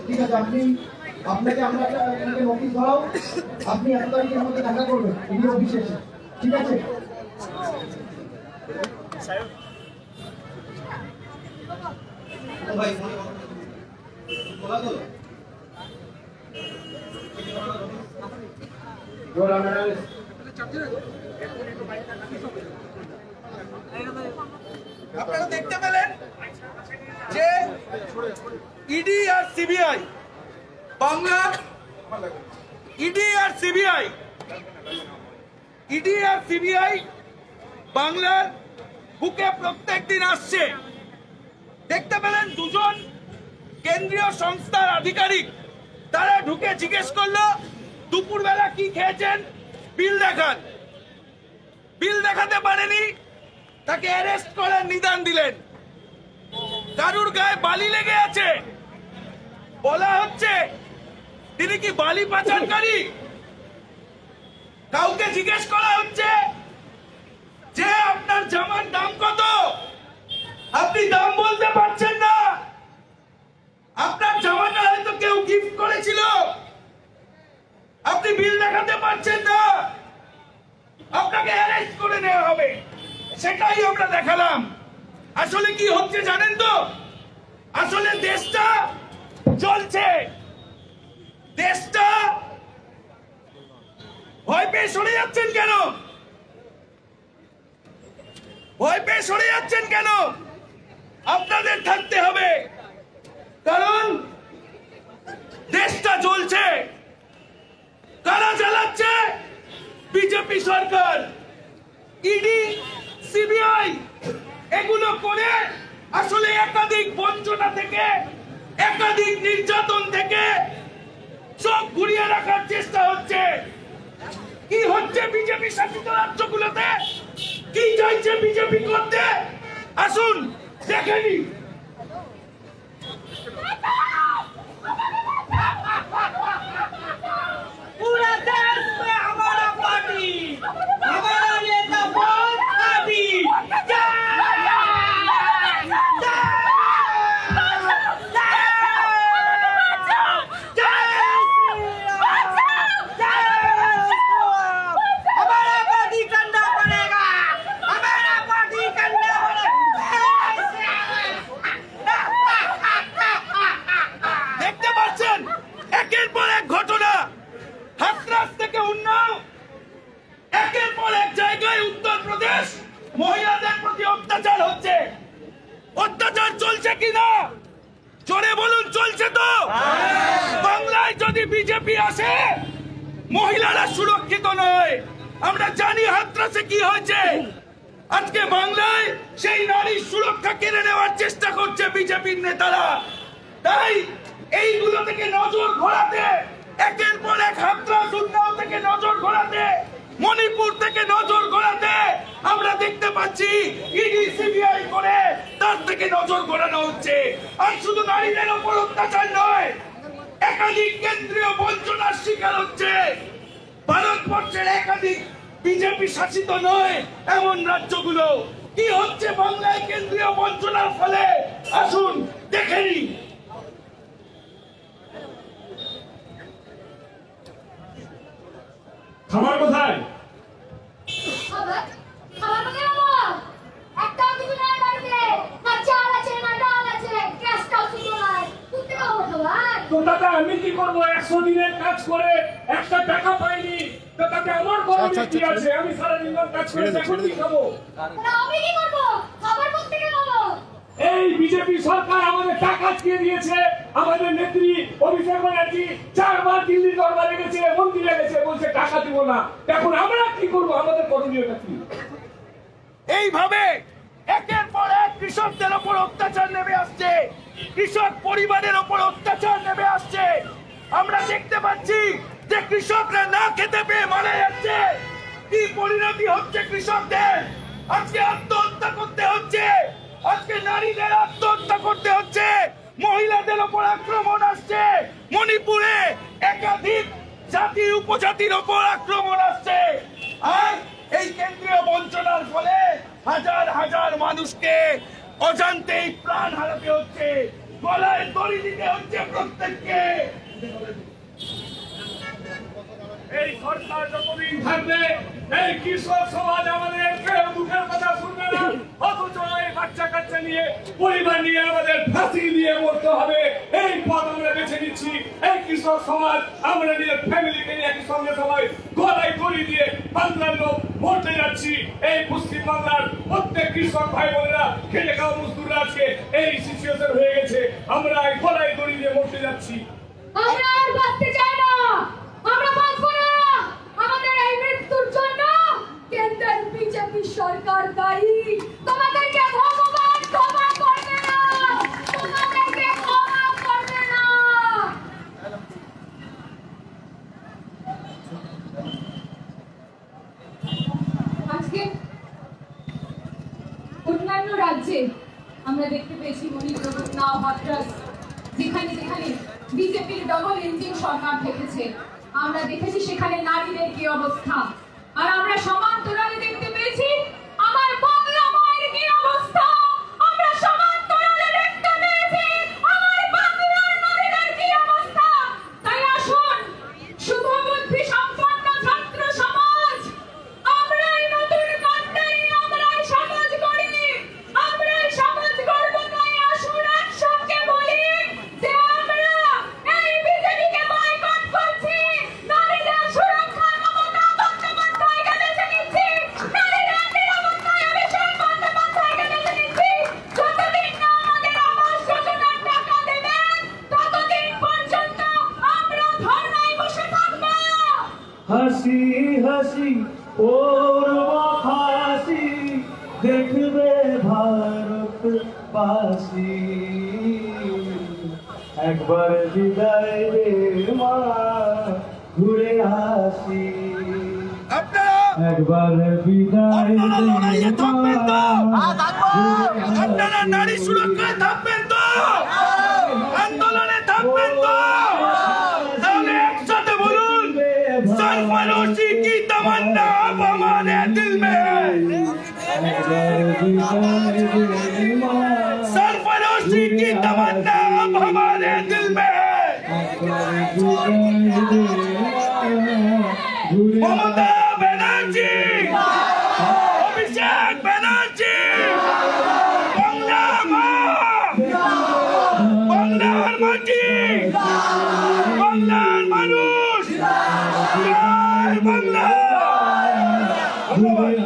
ঠিক আছে, আপনাকে আমরা নোটিশ ধরাও, আপনি এত তারিখের মধ্যে দেখা করবেন এই অফিসে, ঠিক আছে? আপনারা দেখতে পেলেন যে ইডি আর সিবিআই বাংলার ইডি আর সিবিআই বাংলার বুকে প্রত্যেকদিন আসছে। দেখতে পেলেন দুজন কেন্দ্রীয় সংস্থার আধিকারিক, তারা ঢুকে জিজ্ঞেস করলো দুপুরবেলা কি খেয়েছেন, বিল দেখান। বিল দেখাতে পারেনি, তাকে অ্যারেস্ট করার নিদান দিলেন। কারুর গায়ে বালি লেগে আছে, বলা হচ্ছে তিনি কি বালি পাচারকারী। কাউকে জিজ্ঞেস করা হচ্ছে যে আপনার জামার দাম কত, আপনি দাম বলতে পারছেন না। আপনার জামাটা হয়তো কেউ গিফট করেছিল, আপনি বিল দেখাতে পারছেন না, আপনাকে অ্যারেস্ট করে নেওয়া হবে। সেটাই আমরা দেখালাম। আসলে কি হচ্ছে জানেন তো, আসলে দেশটা চলছে, দেশটা ভয় পেয়ে সরে যাচ্ছেন কেন? ভয় পেয়ে সরে যাচ্ছেন কেন? আপনাদের থাকতে হবে, কারণ দেশটা চলছে। কারা চালাচ্ছে? বিজেপি সরকার। ইডি সিবিআই এগুলো করে আসলে একাধিক বঞ্চনা থেকে, একাধিক নির্যাতন থেকে চোখ ঘুরিয়ে রাখার চেষ্টা হচ্ছে। কি হচ্ছে বিজেপি শাসিত রাজ্যগুলোতে, কি চাইছে বিজেপি করতে, আসুন দেখে নি। पूरा देश में हमारा पार्टी, हमारा नेता बहुत पार्टी। हमारा पार्टी करना पड़ेगा, हमारा पार्टी करना দেখতে পাচ্ছেন একের পর এক ঘটনা। মহিলাদের প্রতি অত্যাচার হচ্ছে। অত্যাচার চলছে কিনা জোরে বলুন, চলছে তো? বাংলায় যদি বিজেপি আসে মহিলারা সুরক্ষিত নয়। আমরা জানি হাতরাসে কি হয়েছে। আজকে বাংলায় সেই নারীর সুরক্ষা কেড়ে নেওয়ার চেষ্টা করছে বিজেপির নেতারা। তাই এইগুলো থেকে নজর ঘোরাতে, একের পর এক হাতরাস উন্নাও থেকে নজর ঘোরাতে, মণিপুর থেকে নজর ঘোরাতে আমরা দেখতে পাচ্ছি ইডি সিবিআই করে তার থেকে নজর ঘোরানো হচ্ছে। আর শুধু নারীদের উপর অত্যাচার নয়, একাধিক কেন্দ্রীয় বঞ্চনার শিকার হচ্ছে। ভারতবর্ষের একাধিক বিজেপি শাসিত নয় এমন রাজ্যগুলো কি হচ্ছে বাংলায় কেন্দ্রীয় বঞ্চনার ফলে, আসুন দেখে নিই। খাবার কোথায়? তো দাদা আমি কি করবো? 100 দিনের কাজ করে একটা টাকা পাইনি, তো তাতে আমার গরমে কি আছে? আমি সারাদিন কাজ করে এখন কি খাবো? আমি কি করবো? খাবার কোত্থেকে পাবো? এই বিজেপি সরকার আমাদের টাকা দিয়ে দিয়েছে। আমাদের নেত্রী অভিষেক ব্যানার্জি 4 বার দিল্লি দরবারে গেছে, মন্দিরে গেছে, বলছে টাকা দিব না। এখন আমরা কি করবো? আমাদের করণীয়টা কি? এইভাবে একের পর এক কৃষকদের উপর অত্যাচার নেমে আসছে, কৃষক পরিবারের উপর অত্যাচার নেমে আসছে। আমরা দেখতে পাচ্ছি যে কৃষকরা না খেতে পেয়ে মারা যাচ্ছে। কি পরিণতি হচ্ছে কৃষকদের? আজকে আত্মহত্যা করতে হচ্ছে, আজকে নারীদের আত্মহত্যা করতে হচ্ছে, মহিলাদের উপর আক্রমণ আসছে। মণিপুরে একাধিক জাতি উপজাতির উপর আক্রমণ আসছে। আর এই কেন্দ্রীয় বঞ্চনার ফলে হাজার হাজার মানুষকে অজান্তেই প্রাণ হারাতে হচ্ছে, গলায় দড়ি দিতে হচ্ছে প্রত্যেককে। এই সরকার যতদিন থাকবে এই কৃষক সমাজ আমাদের কেউ মুখের কথা শুনবে না। অথচ এই বাচ্চা কাচ্চা নিয়ে, পরিবার নিয়ে আমাদের ফাঁসি দিয়ে মরতে হবে। এই পথ আমরা বেছে নিচ্ছি। এই কৃষক সমাজ আমরা নিয়ে ফ্যামিলিকে নিয়ে একই সঙ্গে সবাই গলায় দড়ি দিয়ে বাংলার লোক মরতে যাচ্ছি। এই পশ্চিম বাংলার প্রত্যেক কৃষক ভাই বোনেরা, খেটে খাওয়া মজদুররা আজকে এই সিচুয়েশন হয়ে গেছে। আমরা এই গলায় দড়ি দিয়ে মরতে যাচ্ছি। আমরা আর বাঁচতে চাই না, আমরা বাঁচবো না। আমাদের এই মৃত্যুর জন্য কেন্দ্রের বিজেপি সরকার দায়ী। তোমাদেরকে ভগবান ক্ষমা করবে না, তোমাদেরকে ক্ষমা করবে না। আজকে অন্যান্য রাজ্যে আমরা দেখতে পেয়েছি মণিপুর, উন্নাও, হাথরাস, যেখানে যেখানে বিজেপির ডবল ইঞ্জিন সরকার থেকেছে, আমরা দেখেছি সেখানে নারীদের কি অবস্থা। আর আমরা সমান্তরালে দেখতে পেয়েছি আমার বাংলা মায়ের কি অবস্থা। আমরা সমান্তরালে দেখতে পেয়েছি আমার বাংলার নারীদের কি অবস্থা। তাই আসুন শুভবুদ্ধি সম্পন্ন ছাত্র সমাজ, আমরা এই নতুন কন্যাই, আমরা এই সমাজ করি, আমরা এই সমাজ করব। তাই আসুন একসঙ্গে বলি যে আমরা এই বিজেপিকে বয়কট করছি। নারীদের সুরক্ষার মমতা বন্দ্যোপাধ্যায়কে বেছে নিচ্ছি, নারীদের নিরাপত্তায় অভিষেক বন্দ্যোপাধ্যায়কে বেছে নিচ্ছি। যতদিন না আমাদের আবাস যোজনার টাকা দেবেন ততদিন পর্যন্ত আমরা ধর্নায় বসে থাকবো। হাসি হাসি করব ফাঁসি, দেখবে ভারতবাসী। একবার বিদায় রে মা, ঘুরে আসি। আপনারা একবার বিদায় আপনারা লড়াইয়ে থাকবেন তো? ঘুরে আপনারা নারী সুরক্ষায় থাকবেন তো? আন্দোলনে থাকবেন তো? তাহলে একসাথে বলুন, सरफरोशी की तमन्ना अब हमारे दिल में है। सरफरोशी की तमन्ना अब हमारे दिल में है। ममता बनर्जी, अभिषेक बनर्जी, बांग्ला माँ, बांग्लार माटी, बांग्लार মানুষ, জয় বাংলা। ধন্যবাদ।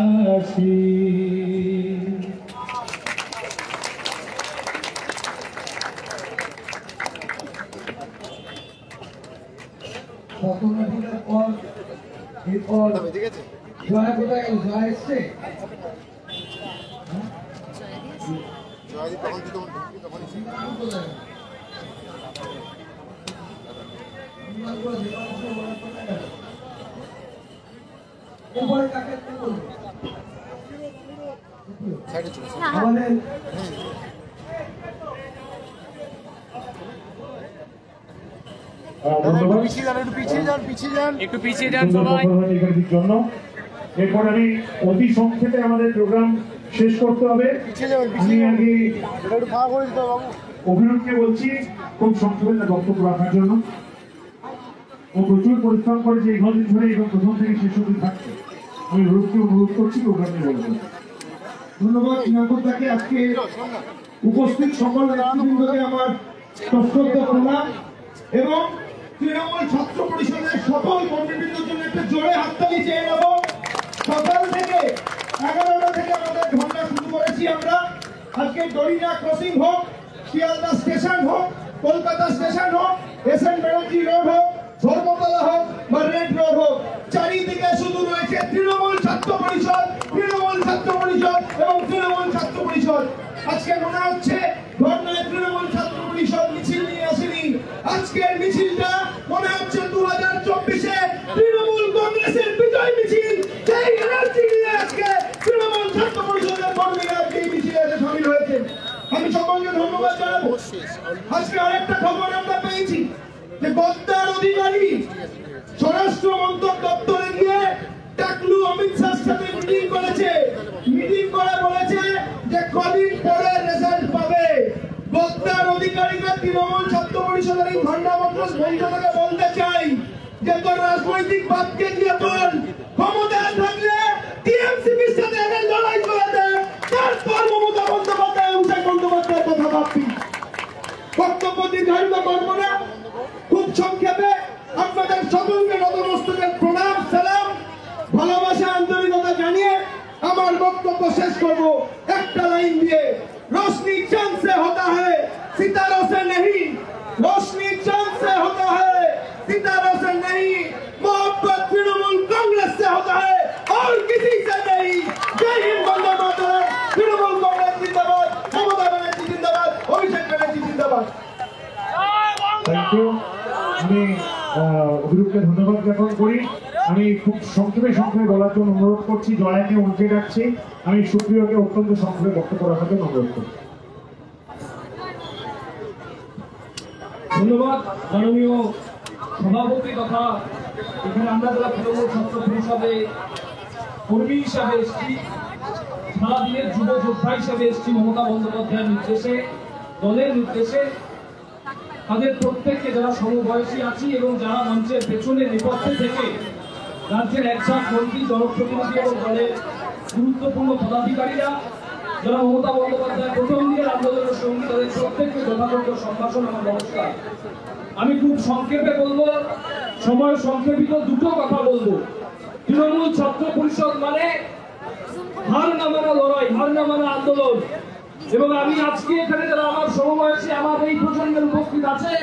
और জয়া কোথায় গেল? জয়া এসছে? এরপরে কাকে বলবো? আমাদের একটু পিছিয়ে যান সবাই জন্য। এরপর আমি অতি সংক্ষেপে আমাদের প্রোগ্রাম শেষ করতে হবে। আমি আগে অভিনবকে বলছি খুব সংক্ষেপে তার বক্তব্য রাখার জন্য। ও প্রচুর পরিশ্রম করেছে এই কদিন ধরে এবং প্রথম থেকে শেষ অবধি থাকছে। আমি অভিনবকে অনুরোধ করছি প্রোগ্রামে বলবেন। ধন্যবাদ নিরাপত্তাকে। আজকে উপস্থিত সকল নেতৃবৃন্দকে আমার সশ্রদ্ধ প্রণাম এবং তৃণমূল ছাত্র পরিষদের সকল কর্মীবৃন্দের জন্য একটা জোরে হাততালি চেয়ে নেব। সকাল থেকে 11টা থেকে আমাদের ধর্ণা শুরু করেছি আমরা। আজকে ডরিনা ক্রসিং হোক, শিয়ালদা স্টেশন হোক, কলকাতা স্টেশন হোক, এসএন ব্যানার্জি রোড হোক, ধর্মতলা হোক বা রেড রোড হোক, চারিদিকে শুধু রয়েছে তৃণমূল ছাত্র পরিষদ, তৃণমূল ছাত্র পরিষদ এবং তৃণমূল ছাত্র পরিষদ। আজকে মনে হচ্ছে ধর্ণায় তৃণমূল ছাত্র পরিষদ মিছিল নিয়ে আসেনি। আজকের মিছিলটা মনে হচ্ছে 2024-এ তৃণমূল কংগ্রেসের বিজয় মিছিল। সেই এনার্জি নিয়ে আজকে তৃণমূল ছাত্র পরিষদের কর্মীরা এই মিছিলে এসে সামিল হয়েছে। আমি সকলকে ধন্যবাদ জানাবো। আজকে আরেকটা খবর আমরা পেয়েছি যে গদ্দার অধিকারী স্বরাষ্ট্র মন্ত্রক দপ্তরে গিয়ে টাকলু অমিত শাহর সাথে মিটিং করেছে। মিটিং করে বলেছে যে কদিন পরে রেজাল্ট পাবে। গদ্দার অধিকারীকে তৃণমূল ছাত্র পরিষদের এই ধর্ণাপত্র বন্ধ থেকে বলতে চাই যে তোর রাজনৈতিক বাদকে দিয়ে বল, ক্ষমতায় থাকলে টিএমসিপির সাথে এদের লড়াই করে দে, তারপর মমতা বন্দ্যোপাধ্যায় অভিষেক বন্দ্যোপাধ্যায়ের কথা ভাববি। বক্তব্য দীর্ঘায়িত করবো না, খুব সংক্ষেপে আপনাদের সকলকে নতমস্তকের প্রণাম, সালাম, ভালোবাসা, আন্তরিকতা জানিয়ে আমার বক্তব্য শেষ করব একটা লাইন দিয়ে। रोशनी चांद से होता है, सितारों से नहीं। रोशनी चांद से होता है, सितारों से नहीं। मोहब्बत तृणमूल कांग्रेस से होता है और किसी से नहीं। जय हिंद, वंदे मातरम। तृणमूल कांग्रेस जिंदाबाद, ममता बनर्जी जिंदाबाद, अभिषेक बनर्जी जिंदाबाद। Thank you. আমি অভিরূপকে ধন্যবাদ জ্ঞাপন করি। আমি খুব সংক্ষেপে বলার জন্য অনুরোধ করছি। জয়াকে উল্টে রাখছি। আমি সুপ্রিয়কে অত্যন্ত সংক্ষেপে বক্তব্য রাখার জন্য অনুরোধ করছি। ধন্যবাদ মাননীয় সভাপতি তথা এখানে আমরা যারা তৃণমূল ছাত্র পরিষদে কর্মী হিসাবে এসেছি, সারাদিনের যুব যোদ্ধা হিসাবে এসেছি মমতা বন্দ্যোপাধ্যায়ের নির্দেশে, দলের নির্দেশে। তাদের প্রত্যেককে যারা সমবয়সী আছি এবং যারা মঞ্চের পেছনে নেপথ্যে থেকে রাজ্যের একঝাঁক মন্ত্রী, জনপ্রতিনিধি এবং দলের গুরুত্বপূর্ণ পদাধিকারীরা যারা মমতা বন্দ্যোপাধ্যায় প্রথম দিনের আন্দোলনের সঙ্গী, তাদের প্রত্যেককে যথাযোগ্য সম্ভাষণ এবং নমস্কার। আমি খুব সংক্ষেপে বলবো, সময় সংক্ষেপিত, দুটো কথা বলবো। তৃণমূল ছাত্র পরিষদ মানে হার না মানা লড়াই, হার না মানা আন্দোলন। এবং আমি আজকে এখানে যারা আমার সমবয়সী আমার এই প্রজন্মের উপস্থিত আছে,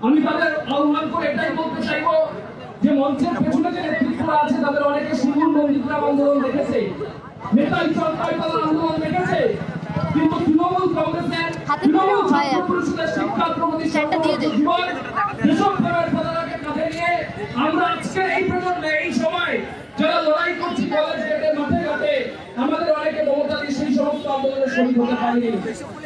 আমি তাদের আহ্বান করে এটাই বলতে চাইবো যে মঞ্চের পেছনে যে নেতৃত্বরা আছে তাদের অনেকে শিমুল নন্দীগ্রাম আন্দোলন দেখেছে, নেতাই চরকায় আন্দোলন দেখেছে, কিন্তু তৃণমূল কংগ্রেসের তৃণমূল ছাত্র পরিষদের শিক্ষা প্রতিষ্ঠান জীবন দেশপ্রেমের পতাকাকে কাঁধে নিয়ে আমরা আজকের এই প্রজন্মে এই সময় যারা লড়াই করছি কলেজ গেটে, মাঠে ঘাটে, আমাদের অনেকে মমতা দিয়ে সেই সমস্ত আন্দোলনের শহীদ হতে পারেনি।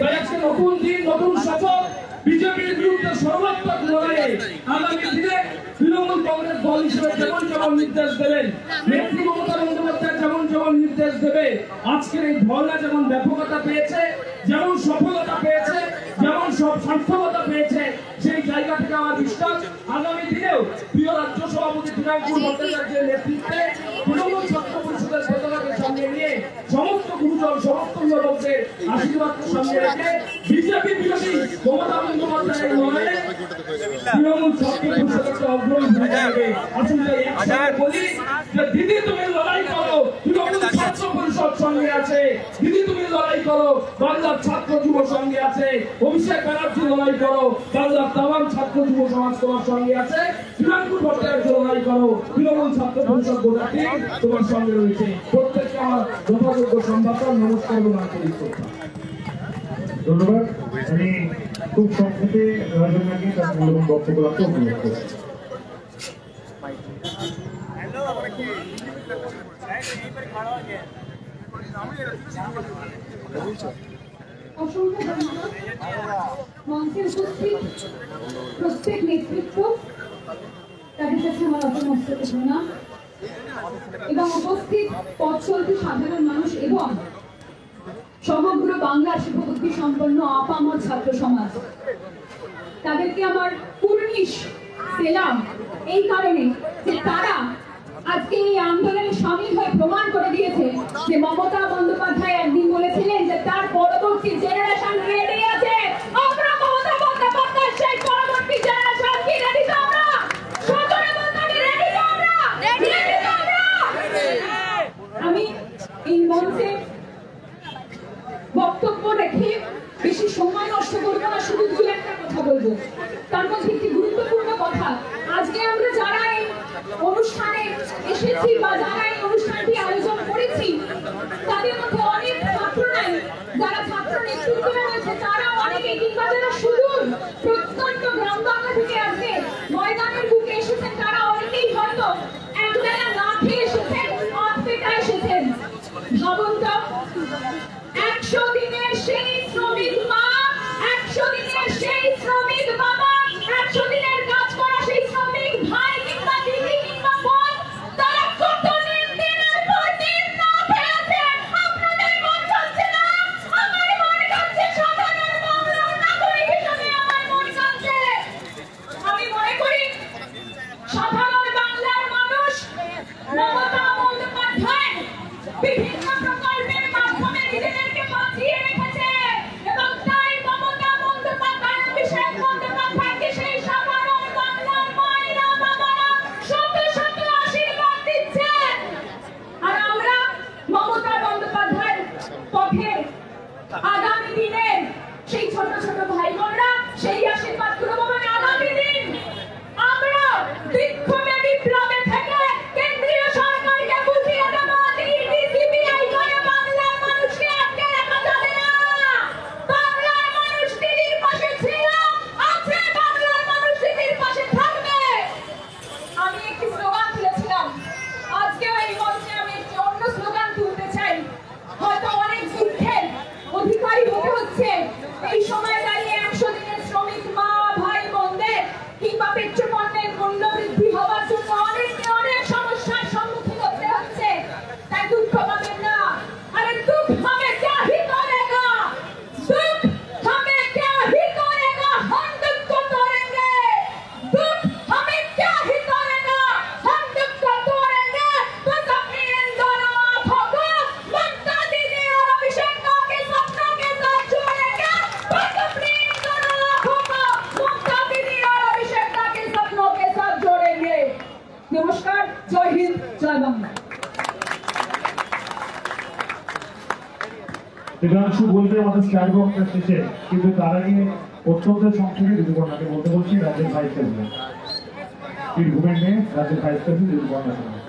তাই আজকে নতুন দিন, নতুন শপথ, বিজেপির বিরুদ্ধে সর্বাত্মক লড়াইয়ে আগামী দিনে তৃণমূল কংগ্রেস দল হিসেবে যেমন যেমন নির্দেশ দেবেন, নেত্রী মমতা বন্দ্যোপাধ্যায় যেমন যেমন নির্দেশ দেবে, আজকের এই ধর্ণা যেমন ব্যাপকতা পেয়েছে, যেমন সফলতা পেয়েছে, যেমন সব সার্থকতা পেয়েছে, সেই জায়গা থেকে আমার বিশ্বাস আগামী দিনেও প্রিয় রাজ্য সভাপতি দিনাজপুর ভট্টাচার্যের নেতৃত্বে তৃণমূল ছাত্র পরিষদের পতাকাকে সামনে নিয়ে সমস্ত গুরুজন, সমস্ত লোকদের আশীর্বাদকে সামনে রেখে বিজেপি বিরোধী মমতা বন্দ্যোপাধ্যায়ের লড়াইয়ে তৃণমূল ছাত্র পরিষদ একটা অগ্রণী ভূমিকা নেবে। আসুন একসাথে বলি যে দিদি তুমি লড়াই করো, তৃণমূল ছাত্র পরিষদ সঙ্গে আছে। দিদি তুমি লড়াই করো, বাংলার ছাত্র যুব সঙ্গে আছে। অভিষেক ব্যানার্জি লড়াই করো, বাংলার তামাম ছাত্র যুব সমাজ তোমার সঙ্গে আছে। দিনাজপুর ভট্টাচার্য লড়াই করো। তৃণমূল ছাত্র পরিষদ গোটা টিম তোমার সঙ্গে রয়েছে। প্রত্যেককে আমার যথাযোগ্য সম্ভাষণ, নমস্কার এবং আন্তরিক শ্রদ্ধা। ধন্যবাদ। আমি খুব সংক্ষেপে রাজনাকে তার মূল্যবান বক্তব্য রাখতে অনুরোধ করছি। অসংখ্য ধন্যবাদ মঞ্চে উপস্থিত প্রত্যেক নেতৃত্ব, তাদের কাছে আমার অসমস্ত প্রণাম এবং উপস্থিত পথ চলতি সাধারণ মানুষ এবং সমগ্র বাংলার শুভবুদ্ধি সম্পন্ন আপামর ছাত্র সমাজ, তাদেরকে আমার পূর্ণিশ সেলাম এই কারণে যে তারা আজকে এই আন্দোলনে সামিল হয়ে প্রমাণ করে দিয়েছে যে মমতা বন্দ্যোপাধ্যায় একদিন বলেছিলেন যে তার পরবর্তী জেনারেশন রেডি আছে। আমরা মমতা বন্দ্যোপাধ্যায় সেই পরবর্তী জেনারেশন কি রেডি তো আমরা? সতেরো বছর রেডি তো আমরা? রেডি তো আমরা? আমি এই মঞ্চে বক্তব্য রেখে বেশি সময় নষ্ট করবো না, শুধু দু একটা কথা বলবো। তার মধ্যে একটি গুরুত্বপূর্ণ কথা, আজকে আমরা যারা এই অনুষ্ঠানে এসেছি বা যারা এই অনুষ্ঠানটি আয়োজন করেছি, তাদের মধ্যে অনেক ছাত্র নাই, যারা ছাত্র নেতৃত্বে রয়েছে তারা অনেকে, কিংবা যারা সুদূর প্রত্যন্ত গ্রাম বাংলা থেকে আজকে ময়দানের বুকে এসেছেন, তারা অনেকেই হয়তো একবেলা না খেয়ে এসেছেন, আধ পেটা এসেছেন। ভাবুন তো, 100 দিনের সেই শ্রমিক মা, 100 দিনের সেই শ্রমিক বাবা, 100 দিনের কাজ করা সেই শ্রমিক ভাই কিংবা দিদি কিংবা বোন, তারা কত দিনের পর দিন না খেয়েছে। আপনাদের মন কাঁদছে না? আমার মন কাঁদছে, সাধারণ বাংলার নাগরিক হিসেবে আমার মন কাঁদছে। আমি মনে করি সাধারণ বাংলার মানুষ মমতা বন্দ্যোপাধ্যায় বিভিন্ন প্রকল্পের মাধ্যমে নিজেদেরকে বাঁচিয়ে রেখেছে এবং তাই মমতা বন্দ্যোপাধ্যায়, অভিষেক বন্দ্যোপাধ্যায়কে সেই সাধারণ বাংলার মায়েরা বাবারা শত শত আশীর্বাদ দিচ্ছে। আর আমরা মমতা বন্দ্যোপাধ্যায়ের পথে আগামী দিনে সেই ছোট ছোট ভাই বোনরা সেই আশীর্বাদ গ্রহণ করে আগামী দিন আমরা বিক্ষোভে বিপ্লবে থেকে কেন্দ্রীয় সরকারকে বুঝিয়ে দেব সিবিআই করে বাংলার মানুষকে আটকে রাখা যাবে না। বাংলার মানুষ দিদির পাশে ছিল, আছে, বাংলার মানুষ দিদির পাশে থাকবে। আমি একটি স্লোগান তুলেছিলাম, আজকে এই মঞ্চে আমি একটি অন্য স্লোগান তুলতে চাই। হয়তো অনেক দুঃখের অধিকারী হতে হচ্ছে এই সময় দাঁড়িয়ে 100 দিনের শ্রমিক মা ভাই বোনদের, কিংবা পেট্রোপণ্যের মূল্য বৃদ্ধি হওয়ার জন্য অনেককে অনেক সমস্যার সম্মুখীন হতে হচ্ছে। তাই দুঃখ পাবেন না। আরে দুঃখ हमें क्या ही करेगा, दुख हमें क्या ही करेगा, हम दुख को तोड़ेंगे। दुख हमें क्या ही करेगा, हम दुख को तोड़ेंगे। बस अपनी इन दोनों आंखों को ममता दीदी और अभिषेक के सपनों के साथ जोड़ेंगे। बस अपनी इन दोनों आंखों को ममता दीदी और अभिषेक के सपनों के साथ जोड़ेंगे। नमस्कार, जय हिंद, जय बांग्ला। দেবাংশু বলতে আমাদের স্টার্ট বক্সটা শেষে, কিন্তু তার আগে অত্যন্ত সংক্ষেপে ঋতুপর্ণাকে বলতে বলছি রাজ্যের ভাইস প্রেসিডেন্ট বীরভূমের মেয়ে, রাজ্যের ভাইস প্রেসিডেন্ট ঋতুপর্ণা সিনহা।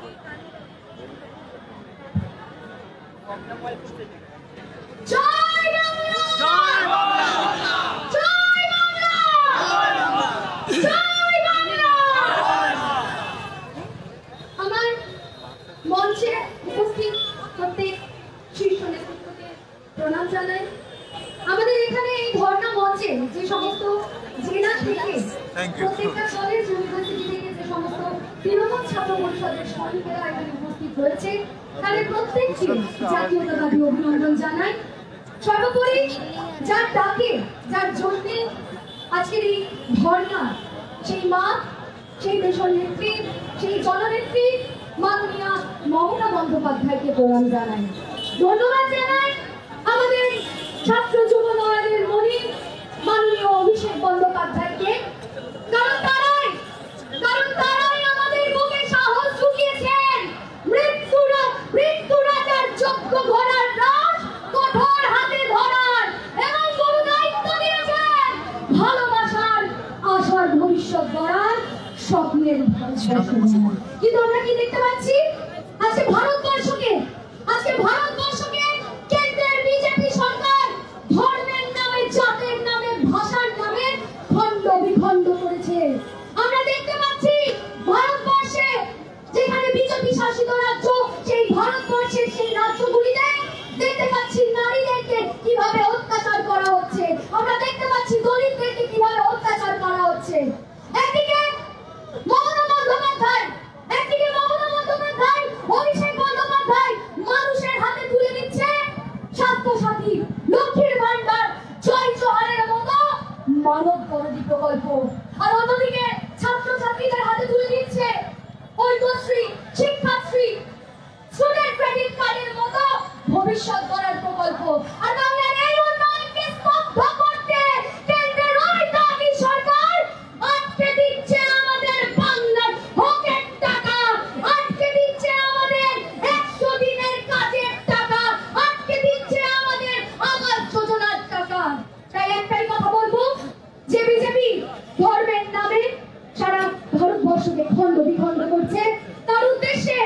জয় বাংলা! জয় বাংলা! জয় বাংলা! জয় বাংলা! আমার মঞ্চে উপস্থিত প্রত্যেক শীর্ষ নেতৃত্বকে প্রণাম জানাই। আমাদের এখানে এই ধর্ণা মঞ্চে যে সমস্ত জেলা থেকে, প্রত্যেকটা কলেজ ইউনিভার্সিটি থেকে যে সমস্ত তৃণমূল ছাত্র পরিষদের সৈনিকেরা এখানে উপস্থিত হয়েছে, তাদের প্রত্যেককে জাতীয়তাবাদী অভিনন্দন জানাই। সর্বোপরি যার ডাকে, যার জন্যে আজকের এই ধর্ণা, সেই মা, সেই দেশের নেত্রী, সেই জননেত্রী মাননীয়া মমতা বন্দ্যোপাধ্যায়কে প্রণাম জানাই, ধন্যবাদ জানাই। আমাদের ছাত্র যুব নয়নের মণি মাননীয় অভিষেক বন্দ্যোপাধ্যায়কে, কারণ তারাই আমাদের বুকে সাহস জুগিয়েছেন। মৃত্যুরা তার যোগ্য ঘোড়ার রাস কঠোর হাতে ধরার এবং গুরু দায়িত্ব দিয়েছেন ভালোবাসার, আশার ভবিষ্যৎ গড়ার, স্বপ্নের ভরসা। ভবিষ্যৎ গড়ার প্রকল্প। আর বাংলার এই উন্নয়নকে স্তব্ধ করতে কেন্দ্রের ওই দাবি সরকার আটকে দিচ্ছে আমাদের বাংলার হকের টাকা, আটকে দিচ্ছে আমাদের 100 দিনের কাজের টাকা, আটকে দিচ্ছে আমাদের আবাস যোজনার টাকা। তাই একটাই কথা বলবো, যে বিজেপি ধর্মের নামে সারা ভারতবর্ষকে খণ্ড বিখণ্ড করছে, তার উদ্দেশ্যে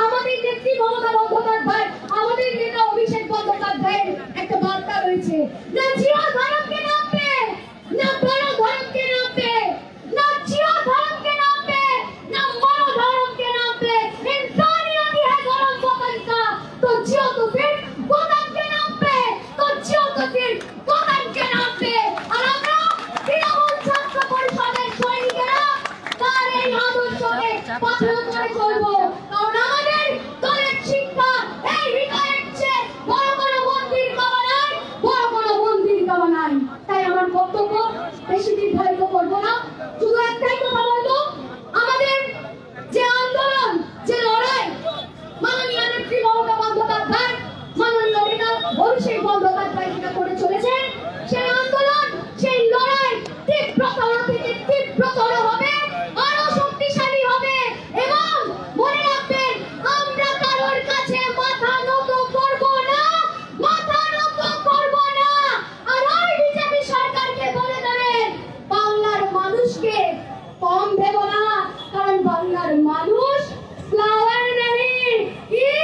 আমাদের নেত্রী মমতা বন্দ্যোপাধ্যায়, আমাদের নেতা অভিষেক বন্দ্যোপাধ্যায়ের একটা বার্তা রয়েছে, না জিয়া ধর্মকে নামবে, না বড় ধর্মকে নামবে, না জিয়া ধর্মকে নামবে, না বড় ধর্মকে নামবে। इंसानियत है गरम वतन का, तो जियो तो फिर वतन के नाम पे, तो जियो तो फिर वतन के नाम पे। और আমরা তৃণমূল ছাত্র পরিষদের সৈনিকেরা তার এই আদর্শকে পাথর করে চলবো। কারণ আমাদের দলের শিক্ষা এই হৃদয়ের চেয়ে বড় কোনো মন্দির কামানায়, বড় কোনো মন্দির কামানায়। তাই আমার বক্তব্য বেশি দীর্ঘায়িত করবো না, শুধু একটাই কথা বলবো, আমাদের যে আন্দোলন, যে লড়াই মাননীয় নেত্রী মমতা বন্দ্যোপাধ্যায়, মাননীয় নেতা অভিষেক বন্দ্যোপাধ্যায় যেটা করে চলেছেন, সেই আন্দোলন, সেই লড়াই তীব্রতর থেকে তীব্রতর হবে, আরো শক্তিশালী হবে। এবং মনে রাখবেন, আমরা কারোর কাছে মাথা নত করব না, মাথা নত করব না। আর ওই বিজেপি সরকারকে বলে দেবেন, বাংলার মানুষকে কম দেব না, কারণ বাংলার মানুষ ফ্লাওয়ার नहीं, ये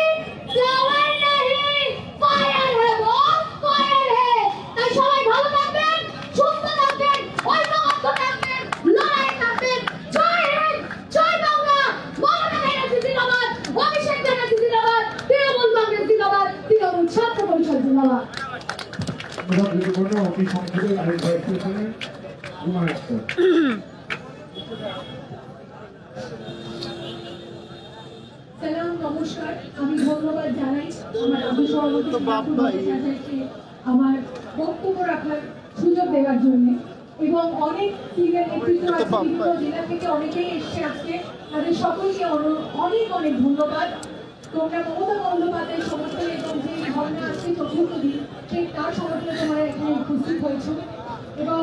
फ्लावर नहीं, फायर है, वो फायर है। তাই সবাই ভালো থাকবেন, সুস্থ থাকবেন, ঐক্যবদ্ধ থাকবেন, লড়াই থাকবেন। জয় হিন্দ, জয় বাংলা, মমতা ব্যানার্জি জিন্দাবাদ, অভিষেক ব্যানার্জি জিন্দাবাদ, তৃণমূল কংগ্রেস জিন্দাবাদ, তৃণমূল ছাত্র পরিষদ জিন্দাবাদ। অতি সংক্ষেপে আরেক দায়িত্ব ছিলেন কুমার আক্তার। সালাম, নমস্কার। আমি ধন্যবাদ জানাই আমার আবু সভাপতি আমার বক্তব্য রাখার সুযোগ দেওয়ার জন্য, এবং অনেক সিনিয়র নেতৃত্ব আছে, বিভিন্ন জেলা থেকে অনেকেই এসছে আজকে, তাদের সকলকে অনেক অনেক ধন্যবাদ। তোমরা মমতা বন্দ্যোপাধ্যায়ের সমর্থনে এবং যে ধর্ণা আছে চতুর্থ দিন, সেই তার সমর্থনে তোমরা এখানে উপস্থিত হয়েছ। এবং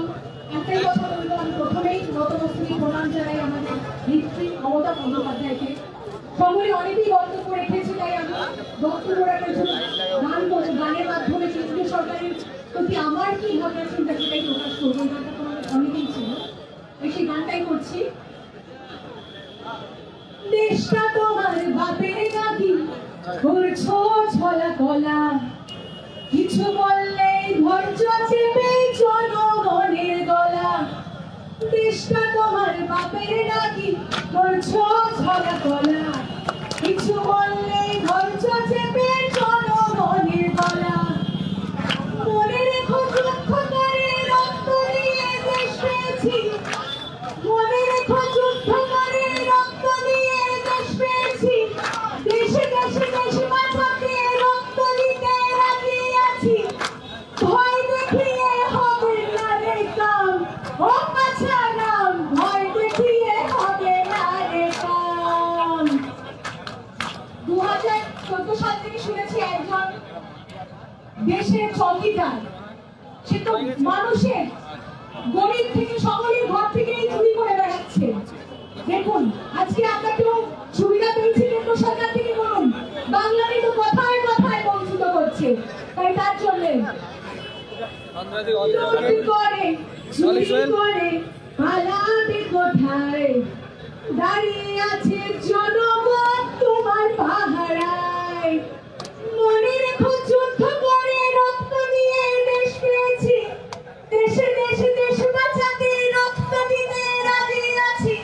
একটাই কথা বলবো, আমি প্রথমেই নতমস্তকে প্রণাম জানাই আমাদের নেত্রী মমতা বন্দ্যোপাধ্যায়কে। সকলে অনেকেই বক্তব্য রেখেছে, তাই আমি বক্তব্য রাখার জন্য গান করবো, গানের মাধ্যমে কেন্দ্রীয় সরকারের প্রতি আমার কি ভাবনা চিন্তা সেটাই প্রকাশ করবো। গানটা তোমাদের অনেকেই ছিল, সেই গানটাই করছি। দেশটা তোমার বাপের নাকি, করছো ছলা কলা, কিছু বললেই ধৈর্য চেপে জনগণের গলা। দেশটা তোমার বাপের নাকি, করছো ছলা কলা, কিছু বললেই ধৈর্য চেপে জনগণের গলা। মনে রেখো যুদ্ধ করে রক্ত দিয়ে দেশ পেয়েছি, মনে রেখো যুদ্ধ করে রক্ত দিয়ে দেশ পেয়েছি। দেশে দেশে দেশে বাঁচাতে রক্ত দিতে রাজি আছি। ভয় দেখিয়ে হবে না রে কাম, ও বাছা নাম, ভয় দেখিয়ে হবে না রে কাম। 2014 সাল থেকে শুনেছি একজন দেশের চৌকিদার, সে তো মানুষের গরিব থেকে সকলের ঘর থেকে চুরি করে বেড়াচ্ছে। দেখুন, আজকে আমরা কেউ সুবিধা পেয়েছি কেন্দ্র সরকার থেকে, বলুন, বাংলাদেশ তো কথায় কথায় বঞ্চিত করছে। তাই তার জন্য পালাবে কোথায়, দাঁড়িয়ে আছে জনগণ তোমার পাহারায়। মনে রেখো যুদ্ধ করে রক্ত দিয়ে দেশ পেয়েছি, দেশে দেশে দেশ বাঁচাতে রক্ত দিতে রাজি আছি।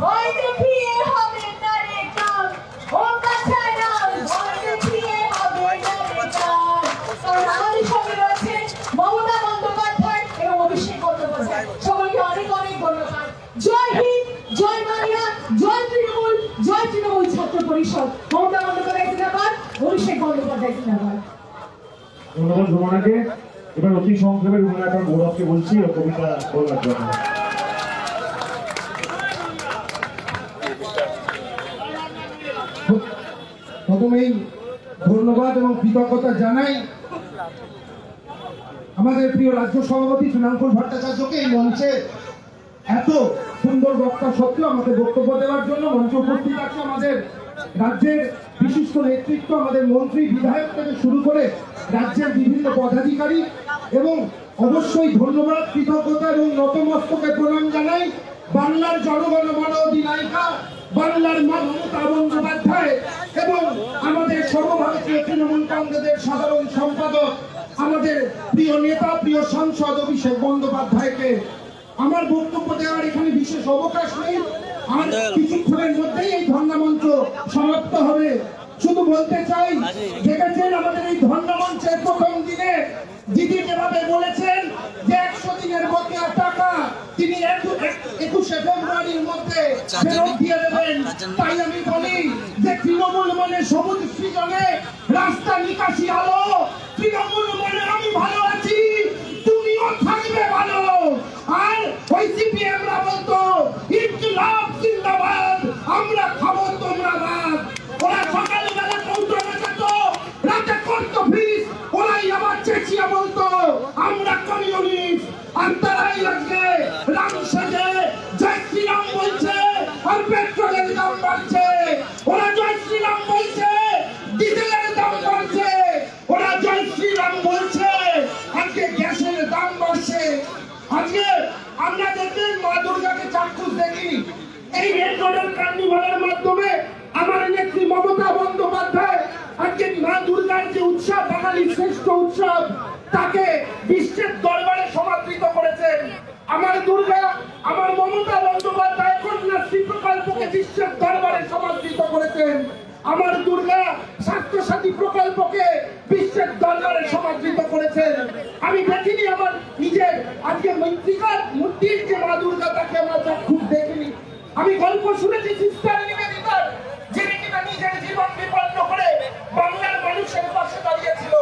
ভয় দেখিয়ে হবে না রে কাম, ও বাছা নাম, ভয় দেখিয়ে হবে না রে কাম। কারণ আমাদের সঙ্গে রয়েছে মমতা বন্দ্যোপাধ্যায় এবং অভিষেক বন্দ্যোপাধ্যায়। সকলকে অনেক অনেক ধন্যবাদ। জয় হিন্দ, জয় বাংলা, জয় তৃণমূল, জয় তৃণমূল ছাত্র পরিষদ। মমতা বন্দ্যোপাধ্যায় জিন্দাবাদ, অভিষেক বন্দ্যোপাধ্যায় জিন্দাবাদ। ধন্যবাদ রুমানাকে। এবার অতি সংক্ষেপে রুমানা তার গৌরবকে বলছি ও কবিতা বলার জন্য। প্রথমেই ধন্যবাদ এবং কৃতজ্ঞতা জানাই আমাদের প্রিয় রাজ্য সভাপতি তৃণাঙ্কুর ভট্টাচার্যকে এই মঞ্চে এত সুন্দর বক্তা সত্ত্বেও আমাদের বক্তব্য দেওয়ার জন্য মঞ্চে উপস্থিত আছে আমাদের রাজ্যের বিশিষ্ট নেতৃত্ব, আমাদের মন্ত্রী বিধায়ক থেকে শুরু করে রাজ্যের বিভিন্ন পদাধিকারী, এবং অবশ্যই ধন্যবাদ, কৃতজ্ঞতা এবং নতমস্তকে প্রণাম জানাই বাংলার জনগণ মন অধিনায়িকা, বাংলার মা মমতা বন্দ্যোপাধ্যায় এবং আমাদের সর্বভারতীয় তৃণমূল কংগ্রেসের সাধারণ সম্পাদক, আমাদের প্রিয় নেতা, প্রিয় সাংসদ অভিষেক বন্দ্যোপাধ্যায়কে। আমার বক্তব্য দেওয়ার এখানে বিশেষ অবকাশ নেই, আর কিছুক্ষণের মধ্যেই এই ধর্ণা মঞ্চ সমাপ্ত হবে। শুধু বলতে চাই, দেখেছেন আমাদের এই ধর্ণা মঞ্চের প্রথম দিনে দিদি যেভাবে বলেছেন যে 100 দিনের বকেয়া টাকা তিনি 21শে ফেব্রুয়ারির মধ্যে ফেরত দিয়ে দেবেন, তাই আমি বলি যে তৃণমূল মানে সবুজ সৃজনে রাস্তা নিকাশি আলো, তৃণমূল মানে আমি ভালো আছি তুমিও থাকবে ভালো। আর ওই সিপিএমরা বলতো ইনকিলাব জিন্দাবাদ, আমরা খাবো তোমরা ভাত। ওরা সকালবেলা কৌটনে যেত, রাতে করতো ফিস, ওরাই আবার চেঁচিয়ে বলতো আমরা কমিউনিস্ট। আর তারাই আজকে রাম সেজে জয় শ্রীরাম বলছে আর পেট্রোলের দাম বাড়ছে। ওরা জয় শ্রীরাম বলছে, ডিজেলের দাম বাড়ছে। ওরা জয় শ্রীরাম বলছে, আজকে গ্যাসের দাম বাড়ছে। আজকে আমরা দেখবেন মা দুর্গাকে চাক্ষুষ দেখি এই রেড রোডের কার্নিভালের মাধ্যমে। আমার নেত্রী মমতা বন্দ্যোপাধ্যায় আজকে মা দুর্গার যে উৎসব, বাঙালির শ্রেষ্ঠ উৎসব, তাকে বিশ্বের দরবারে সমাদৃত করেছেন। আমার দুর্গা, আমার মমতা বন্দ্যোপাধ্যায় কন্যাশ্রী প্রকল্পকে বিশ্বের দরবারে সমাদৃত করেছেন। আমার দুর্গা স্বাস্থ্যসাথী প্রকল্পকে বিশ্বের দরবারে সমাদৃত করেছেন। আমি দেখিনি আমার নিজের আজকে মৈত্রিকার মূর্তির যে মা দুর্গা, তাকে আমরা খুব দেখিনি। আমি গল্প শুনেছি সিস্টার নিবেদিতার, যিনি কিনা নিজের জীবন বিপন্ন করে বাংলার মানুষের পাশে দাঁড়িয়েছিল।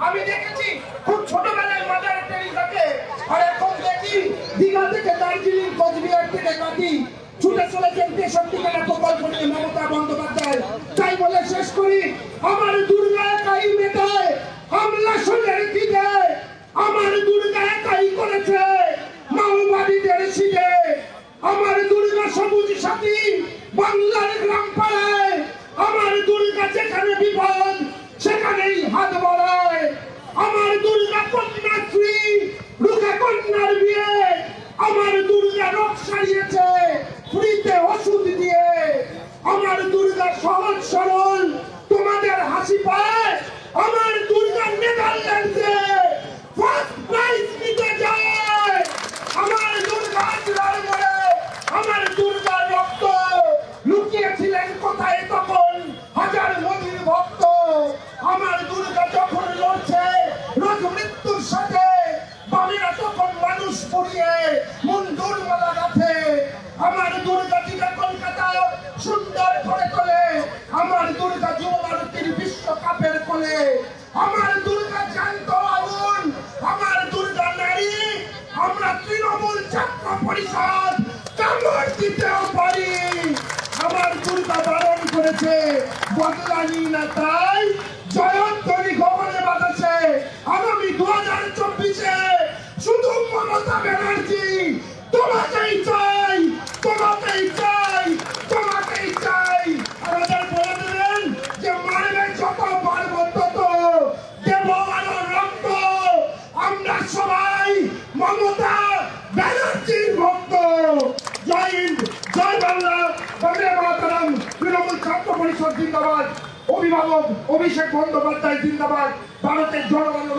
আমি দেখেছি খুব ছোটবেলায় মাদার টেরিসাকে, আর এখন দেখি দীঘা থেকে দার্জিলিং, কোচবিহার থেকে কাটি ছুটে চলেছেন 63 প্রকল্প নিয়ে মমতা বন্দ্যোপাধ্যায়। তাই বলে শেষ করি, আমার দুর্গা একাই মেটায় হামলা শোনের দিকে, আমার দুর্গা একাই করেছে মাওবাদীদের শিখে। আমার দুর্গা সবুজ সাথী বাংলার গ্রাম পাড়ায়, আমার দুর্গা যেখানে বিপদ সেখানেই হাত বাড়ায়। আমার দুর্গা কন্যাশ্রী রুখে কন্যার বিয়ে, আমার দুর্গা রোগ সারিয়েছে ফ্রিতে ওষুধ দিয়ে। আমার দুর্গা সহজ সরল তোমাদের হাসি পায়, আমার দুর্গা নেদারল্যান্ডে ফার্স্ট প্রাইজ নিতে যায়। আমার দুর্গা আজরার মোড়ে, আমার দুর্গা রক্ত লুকিয়েছিলেন কোথায় তখন হাজার মোদির ভক্ত। আমার দুর্গা যখন লড়ছে রোজ মৃত্যুর সাথে, বামেরা তখন মানুষ পড়িয়ে মুন্ডুর মালা গাঁথে। আমার দুর্গা দিঘা কলকাতা সুন্দর করে তোলে, আমার দুর্গা যুব ভারতীর বিশ্বকাপের কোলে। আমার দুর্গা জ্যান্ত আগুন, আমার দুর্গা নারী, আমরা তৃণমূল ছাত্র পরিষদ কামড় দিতেও পারি। আমার দুর্গা বারণ করেছে বদলানি না, তাই জয়ধ্বনি গগনে বাতাসে। আগামী 2024-এ শুধু মমতা ব্যানার্জি তোমাকেই চাই, তোমাকেই চাই, তোমাকেই চাই। আমাদের বলে দেবেন যে মারবে যত পারবো তত, দেব আরো রক্ত। আমরা সবাই মমতা ব্যানার্জির ভক্ত। জয় হিন্দ, জয় বাংলা, বন্দে মাতরম। তৃণমূল ছাত্র পরিষদ জিন্দাবাদ, অভিভাবক অভিষেক বন্দ্যোপাধ্যায় জিন্দাবাদ, ভারতের জনগণের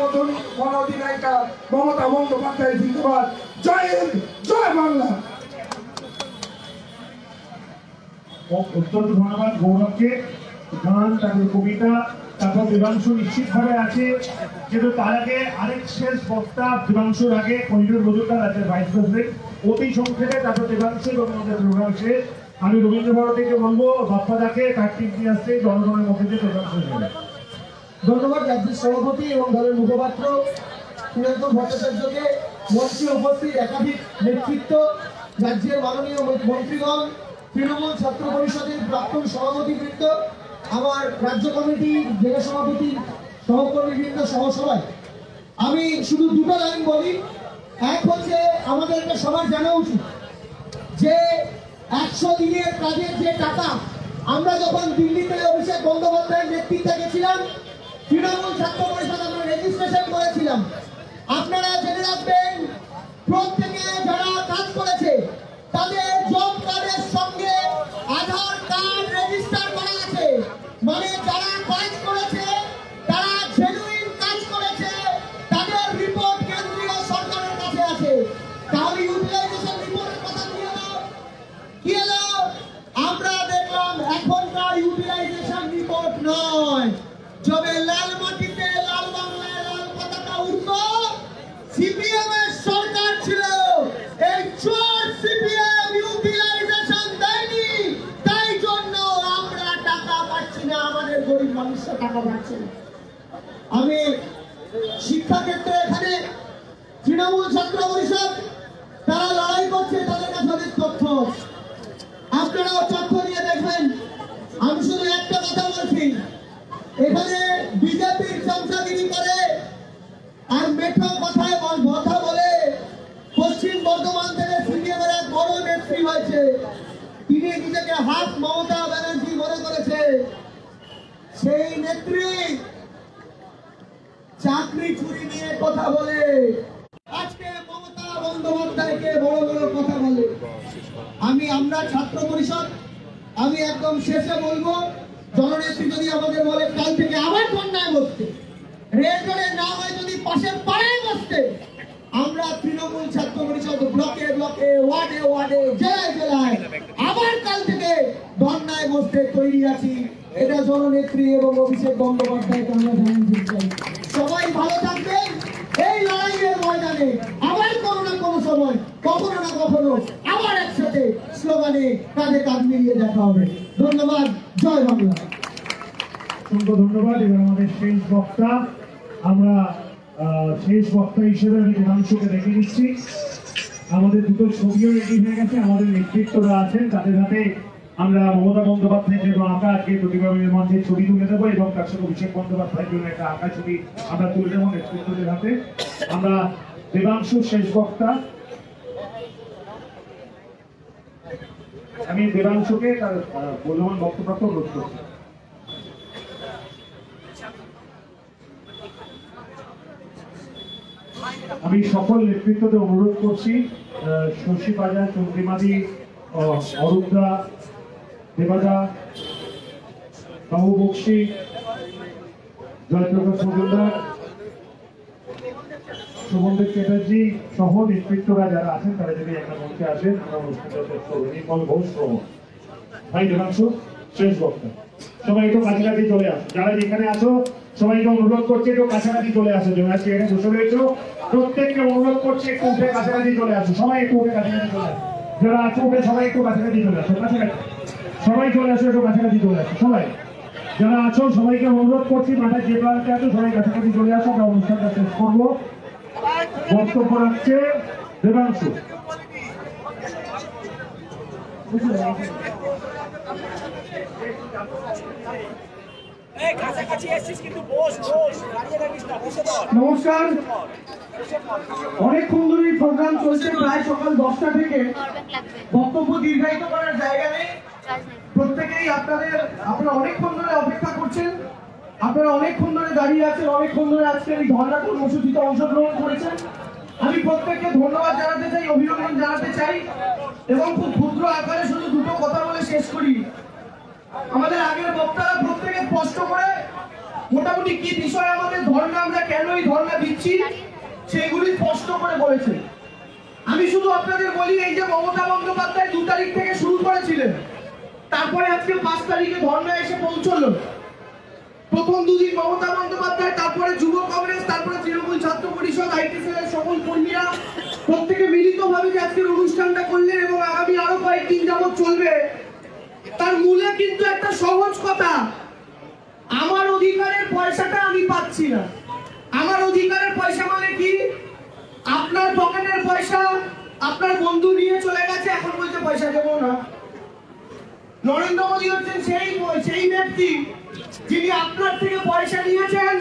মন অধিনায়িকা মমতা বন্দ্যোপাধ্যায় জিন্দাবাদ। জয় হিন্দ, জয় বাংলা। অত্যন্ত ধন্যবাদ গৌরবকে। গান, তারপর কবিতা, তারপর দেবাংশু নিশ্চিতভাবে আছে। কিন্তু তার আগে আরেক শেষ বক্তা, দেবাংশুর আগে করিডোর মজুমদার রাজ্যের ভাইস প্রেসিডেন্ট, অতি সংক্ষেপে, তারপর দেবাংশু এবং আমাদের প্রোগ্রাম শেষ। আমি রবীন্দ্র ভারতীকে বলবো বাপ্পাদাকে তার টিম নিয়ে আসতে জনগণের মধ্যে দিয়ে প্রোগ্রাম শেষ হবে। ধন্যবাদ রাজ্যের সভাপতি এবং দলের মুখপাত্র তৃণাঙ্কুর ভট্টাচার্যকে। মঞ্চে উপস্থিত একাধিক নেতৃত্ব, রাজ্যের মাননীয় মন্ত্রীগণ, তৃণমূল ছাত্র পরিষদের প্রাক্তন সভাপতিবৃন্দ আমার রাজ্য কমিটি, জেলা সভাপতি, সহকর্মীবৃন্দ সহ সবাই, আমি শুধু দুটো লাইন বলি। এক হচ্ছে আমাদেরকে সবার জানা উচিত যে 100 দিনের কাজের যে টাকা আমরা যখন দিল্লিতে অভিষেক বন্দ্যোপাধ্যায়ের নেতৃত্বে গেছিলাম, তৃণমূল ছাত্র পরিষদ আমরা রেজিস্ট্রেশন করেছিলাম। আপনারা জেনে রাখবেন, প্রত্যেকে যারা কাজ করেছে তাদের জব কার্ডের সঙ্গে আধার কার্ড রেজিস্টার করা আছে। মানে যারা কাজ করেছে, তারা জেনুইন কাজ করেছে, তাদের রিপোর্ট কেন্দ্রীয় সরকারের কাছে আছে। তাহলে ইউটিলাইজেশন রিপোর্টের কথা কি হলো? আমরা দেখলাম এখনকার ইউটিলাইজেশন রিপোর্ট নয়। যবে লাল মাটিতে লাল বাংলায় লাল পতাকা উঠতো, সিপিএম এর সরকার ছিল, এই চোর সিপিএম ইউটিলাইজেশন দেয়নি, তাই জন্য আমরা টাকা পাচ্ছি না, আমাদের গরিব মানুষরা টাকা পাচ্ছে না। আমি শিক্ষাক্ষেত্রে এখানে তৃণমূল ছাত্র পরিষদ তারা লড়াই করছে, তাদের কাছে অনেক তথ্য, আপনারাও তথ্য নিয়ে দেখবেন। আমি শুধু একটা কথা বলছি, এখানে বিজেপির চামচাগিরি করে আর মেঠো কথায় কথা বলে পশ্চিম বর্ধমান থেকে সিপিএম এর এক বড় নেত্রী হয়েছে। তিনি নিজেকে হাত মমতা ব্যানার্জি মনে করেছে। সেই নেত্রী চাকরি চুরি নিয়ে কথা বলে, আজকে মমতা বন্দ্যোপাধ্যায়কে বড় বড় কথা বলে। আমরা ছাত্র পরিষদ, আমি একদম শেষে বলবো, জননেত্রী যদি আমাদের বলে কাল থেকে আবার বন্যায় বসতে, রেল রোডে না হয় যদি পাশের পাড়ায় বসতে, আমরা তৃণমূল ছাত্র পরিষদ ব্লকে ব্লকে, ওয়ার্ডে ওয়ার্ডে, জেলায় জেলায় আবার কাল থেকে বন্যায় বসতে তৈরি আছি। এটা জননেত্রী এবং অভিষেক বন্দ্যোপাধ্যায়কে আমরা জানাতে চাই। সবাই ভালো থাকবেন। এই লড়াইয়ের ময়দানে আবার কোনো না কোনো সময়, কখনো না কখনো আবার একসাথে স্লোগানে কাঁধে কাঁধ মিলিয়ে দেখা হবে। ধন্যবাদ। জয় বাংলা। অসংখ্য ধন্যবাদ। এবার আমাদের শেষ বক্তা, আমরা শেষ বক্তা হিসেবে আমি দেবাংশুকে দেখে নিচ্ছি। আমাদের দুটো ছবিও রেডি হয়ে গেছে, আমাদের নেতৃত্বরা আছেন, তাদের হাতে আমরা মমতা বন্দ্যোপাধ্যায়ের জন্য আঁকা আজকে প্রতিবাদের মঞ্চে ছবি তুলে দেবো এবং তার সাথে অভিষেক বন্দ্যোপাধ্যায়ের জন্য একটা আঁকা ছবি আমরা তুলে দেবো নেতৃত্বদের হাতে। আমরা দেবাংশু শেষ বক্তা, আমি দেবাংশুকে তার মূল্যবান বক্তব্য অনুরোধ করছি। আমি সকল নেতৃত্বদের অনুরোধ করছি, শশী বাজার, চন্দ্রিমাদি, অরূপদা, দেবাদা, বাবু বক্সি, জয়প্রকাশ মজুমদার, শোভনদেব চ্যাটার্জি সহ নেতৃত্বরা যারা আছেন তারা যদি একটা মঞ্চে আসেন, আমরা অনুষ্ঠানটা শেষ করবো। নির্মল ঘোষ সহ ভাই দেবাংশু শেষ বক্তা। সবাই একটু কাছাকাছি চলে আসো, যারা যেখানে আছো সবাইকে অনুরোধ করছে একটু কাছাকাছি চলে আসো। যারা এখানে বসে রয়েছো প্রত্যেককে অনুরোধ করছে একটু উঠে কাছাকাছি চলে আসো, সবাই একটু উঠে কাছাকাছি চলে আসো। যারা আছো উঠে সবাই একটু কাছাকাছি চলে আসো, কাছাকাছি সবাই চলে আসো, একটু কাছাকাছি চলে আসো। সবাই যারা আছো সবাইকে অনুরোধ করছি, মাথায় যে প্রান্তে আছো সবাই কাছাকাছি চলে আসো, আমরা অনুষ্ঠানটা শেষ করবো। বক্তব্য রাখছে দেবাংশু। নমস্কার। অনেকক্ষণ ধরে প্রোগ্রাম চলছে, প্রায় সকাল 10টা থেকে। বক্তব্য দীর্ঘায়িত করার জায়গা নেই। প্রত্যেকেই আপনারা অনেকক্ষণ ধরে অপেক্ষা করছেন, আপনারা অনেকক্ষণ ধরে দাঁড়িয়ে আছেন, অনেকক্ষণ ধরে আজকের এই ধর্ণা কর্মসূচিতে অংশগ্রহণ করেছেন। আমি প্রত্যেককে ধন্যবাদ জানাতে চাই, অভিনন্দন জানাতে চাই এবং খুব ক্ষুদ্র আকারে শুধু দুটো কথা বলে শেষ করি। আমাদের আগের বক্তারা প্রত্যেকে স্পষ্ট করে মোটামুটি কি বিষয় আমাদের ধর্ণা, আমরা কেন এই ধর্ণা দিচ্ছি সেগুলি স্পষ্ট করে বলেছে। আমি শুধু আপনাদের বলি, এই যে মমতা বন্দ্যোপাধ্যায় 2 তারিখ থেকে শুরু করেছিলেন, তারপরে আজকে 5 তারিখে ধর্ণা এসে পৌঁছলো। প্রথম দুদিন মমতা বন্দ্যোপাধ্যায়, তারপরে যুব কংগ্রেস, তারপরে তৃণমূল ছাত্র পরিষদ, আইটি সেলের সকল কর্মীরা প্রত্যেকে মিলিতভাবে যে আজকের অনুষ্ঠানটা করলেন এবং আগামী আরো কয়েকদিন যাবত চলবে, তার মূলে কিন্তু একটা সহজ কথা, আমার অধিকারের পয়সাটা আমি পাচ্ছি না। আমার অধিকারের পয়সা মানে কি? আপনার পকেটের পয়সা আপনার বন্ধু নিয়ে চলে গেছে, এখন বলছে পয়সা দেবো না। নরেন্দ্র মোদী হচ্ছেন সেই ব্যক্তি যিনি আপনার থেকে পয়সা নিয়েছেন,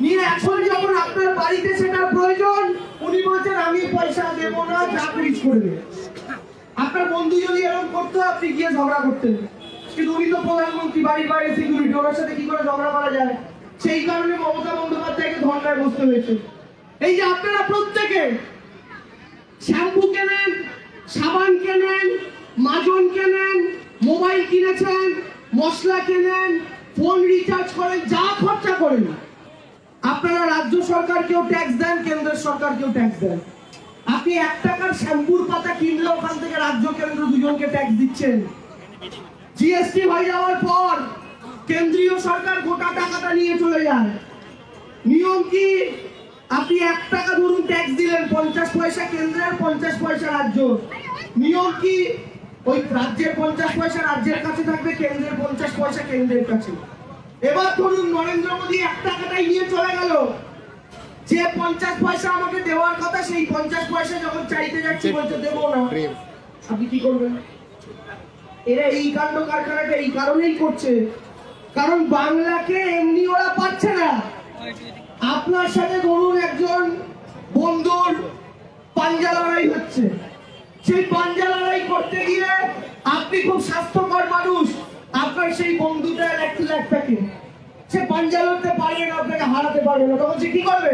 নিয়ে এখন যখন আপনার বাড়িতে সেটার প্রয়োজন উনি বলছেন আমি পয়সা দেব না, চাকরি করবে। আপনার বন্ধু যদি এরকম করতো আপনি গিয়ে ঝগড়া করতেন, কিন্তু উনি তো প্রধানমন্ত্রী, বাড়ির বাইরে সিকিউরিটি, ওনার সাথে কি করে ঝগড়া করা যায়? সেই কারণে মমতা বন্দ্যোপাধ্যায়কে ধর্নায় বসতে হয়েছে। এই যে আপনারা প্রত্যেকে শ্যাম্পু কেনেন, সাবান কেনেন, মাজন কেনেন, মোবাইল কিনেছেন, মশলা কেনেন, ফোন রিচার্জ করেন, যা খরচা করেন, আপনারা রাজ্য সরকারকেও ট্যাক্স দেন, কেন্দ্রের সরকারকেও ট্যাক্স দেন। আপনি 1 টাকার শ্যাম্পুর পাতা কিনলে ওখান থেকে রাজ্য কেন্দ্র দুজনকে ট্যাক্স দিচ্ছেন। জিএসটি হয়ে যাওয়ার পর কেন্দ্রীয় সরকার গোটা টাকাটা নিয়ে চলে যায়। নিয়ম কি? আপনি 1 টাকা ধরুন ট্যাক্স দিলেন, 50 পয়সা কেন্দ্রের, 50 পয়সা রাজ্য। নিয়ম কি? ওই রাজ্যের 50 পয়সা রাজ্যের কাছে থাকবে, কেন্দ্রের 50 পয়সা কেন্দ্রের কাছে। এবার ধরুন নরেন্দ্র মোদী 1 টাকাটাই নিয়ে চলে গেল, যে 50 পয়সা আমাকে দেওয়ার কথা সেই 50 পয়সা যখন চাইতে যাচ্ছি বলতে দেবো না, আপনি কি করবেন? এরা এই কাণ্ড কারখানাটা এই কারণেই করছে, কারণ বাংলাকে এমনি ওরা পাচ্ছে না। আপনার সাথে ধরুন একজন বন্ধুর পাঞ্জা লড়াই হচ্ছে, সেই পাঞ্জা লড়াই করতে গিয়ে আপনি খুব স্বাস্থ্যকর মানুষ, আপনার সেই বন্ধুটা 1 লাখ টাকা, সে পাঞ্জা লড়তে পারবে না, আপনাকে হারাতে পারবে না, তখন সে কি করবে?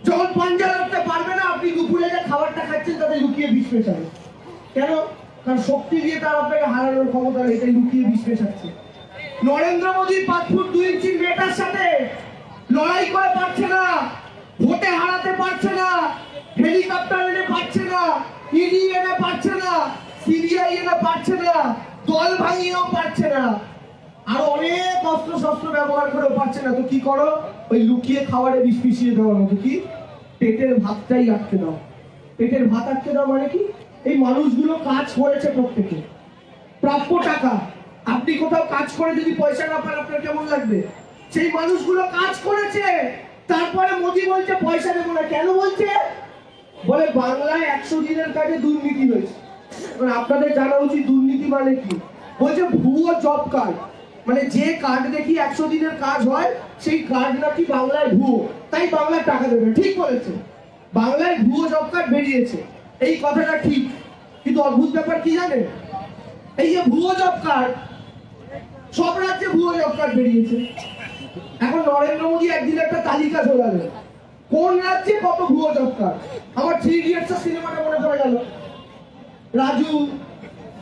যখন পাঞ্জা লড়তে পারবে না, আপনি দুপুরে যে খাবারটা খাচ্ছেন তাতে লুকিয়ে বিষ মেশাবে। কেন? কারণ শক্তি দিয়ে তার আপনাকে হারানোর ক্ষমতা নেই, তাই লুকিয়ে বিষ মেশাচ্ছে। নরেন্দ্র মোদী 5 ফুট 2 ইঞ্চি নেতার সাথে লড়াই করে পারছে না, ভোটে হারাতে পারছে না, হেলিকপ্টার এনে পারছে না, ইডি এনে পারছে না, সিবিআই এনে পারছে না, দল ভাঙিয়েও পারছে না, আর অনেক অস্ত্র শস্ত্র ব্যবহার করেও পারছে না। তো কি করো? ওই লুকিয়ে খাবারে বিষ মিশিয়ে দেওয়ার মতো। কি? পেটের ভাতটাই আটকে দাও। পেটের ভাত আটকে দাও মানে কি? এই মানুষগুলো কাজ করেছে, প্রত্যেকে প্রাপ্য টাকা। আপনি কোথাও কাজ করে যদি পয়সা না পান আপনার কেমন লাগবে? সেই মানুষগুলো কাজ করেছে, তারপরে মোদী বলছে পয়সা দেবো না। কেন বলছে? বলে বাংলায় 100 দিনের কাজে দুর্নীতি হয়েছে। আপনাদের জানা উচিত দুর্নীতি মানে কি। বলছে ভুয়ো জব কার্ড, মানে যে কার্ড দেখি 100 দিনের কাজ হয় সেই কার্ড নাকি বাংলায় ভুয়ো, তাই বাংলায় টাকা দেবে। ঠিক বলেছে, বাংলায় ভুয়ো জব কার্ড বেরিয়েছে, এই কথাটা ঠিক। কিন্তু অদ্ভুত ব্যাপার কি জানেন? এই যে ভুয়ো জব কার্ড, সব রাজ্যে ভুয়ো জব কার্ড বেরিয়েছে। এখন নরেন্দ্র মোদী একদিন একটা তালিকা চলালেন কোন রাজ্যে কত ভুয়ো জব কার্ড। আমার 3 ইডিয়টস সিনেমাটা মনে পড়ে গেল। রাজু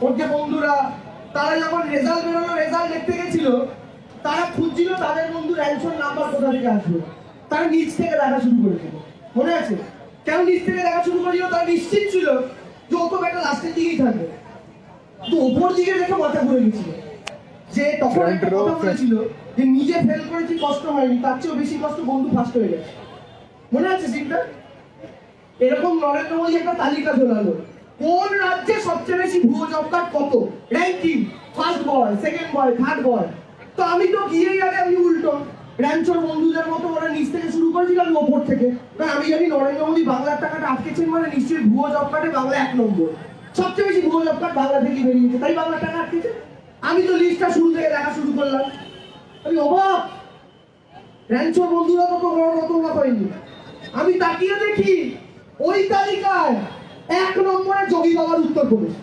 ওর যে বন্ধুরা, তারা যখন রেজাল্ট বেরোলো, রেজাল্ট দেখতে গেছিল, তারা খুঁজছিল তাদের বন্ধুর র্যাঙ্কশন নাম্বার কোথা থেকে আসবে। তারা নিচ থেকে দেখা শুরু করেছিল, মনে আছে? কেন নিচ থেকে দেখা শুরু করেছিল? তারা নিশ্চিত ছিল যে ও তো একটা লাস্টের দিকেই থাকবে। তো ওপর দিকে দেখে মাথা ঘুরে গেছিল। যে তখন একটা কথা বলেছিল যে নিজে ফেল করেছি কষ্ট হয়নি, তার চেয়েও বেশি কষ্ট বন্ধু ফার্স্ট হয়ে গেছে। মনে আছে সিনটা? এরকম নরেন্দ্র মোদী একটা তালিকা চলালো কোন রাজ্যে সবচেয়ে বেশি ভুয়ো জব কার্ড, কত ranking, first boy, second boy, third বয়। তো আমি তো গিয়েই আগে আমি উল্টো র্যাঞ্চোর বন্ধুদের মতো ওরা নিচ থেকে শুরু করেছিল, আমি ওপর থেকে। কারণ আমি জানি নরেন্দ্র মোদী বাংলার টাকাটা আটকেছেন মানে নিশ্চয়ই ভুয়ো জব কার্ডে বাংলা 1 নম্বর। সবচেয়ে বেশি ভুয়ো জব কার্ড বাংলা থেকে বেরিয়েছে, তাই বাংলার টাকা আটকেছে। আমি তো লিস্টটা শুরু থেকে দেখা শুরু করলাম, আমি অবাক। র্যাঞ্চোর বন্ধুরা তো বড় রকম হয়নি। আমি তাকিয়ে দেখি ওই তালিকায় 1 নম্বরে যোগী বাবার উত্তরপ্রদেশ।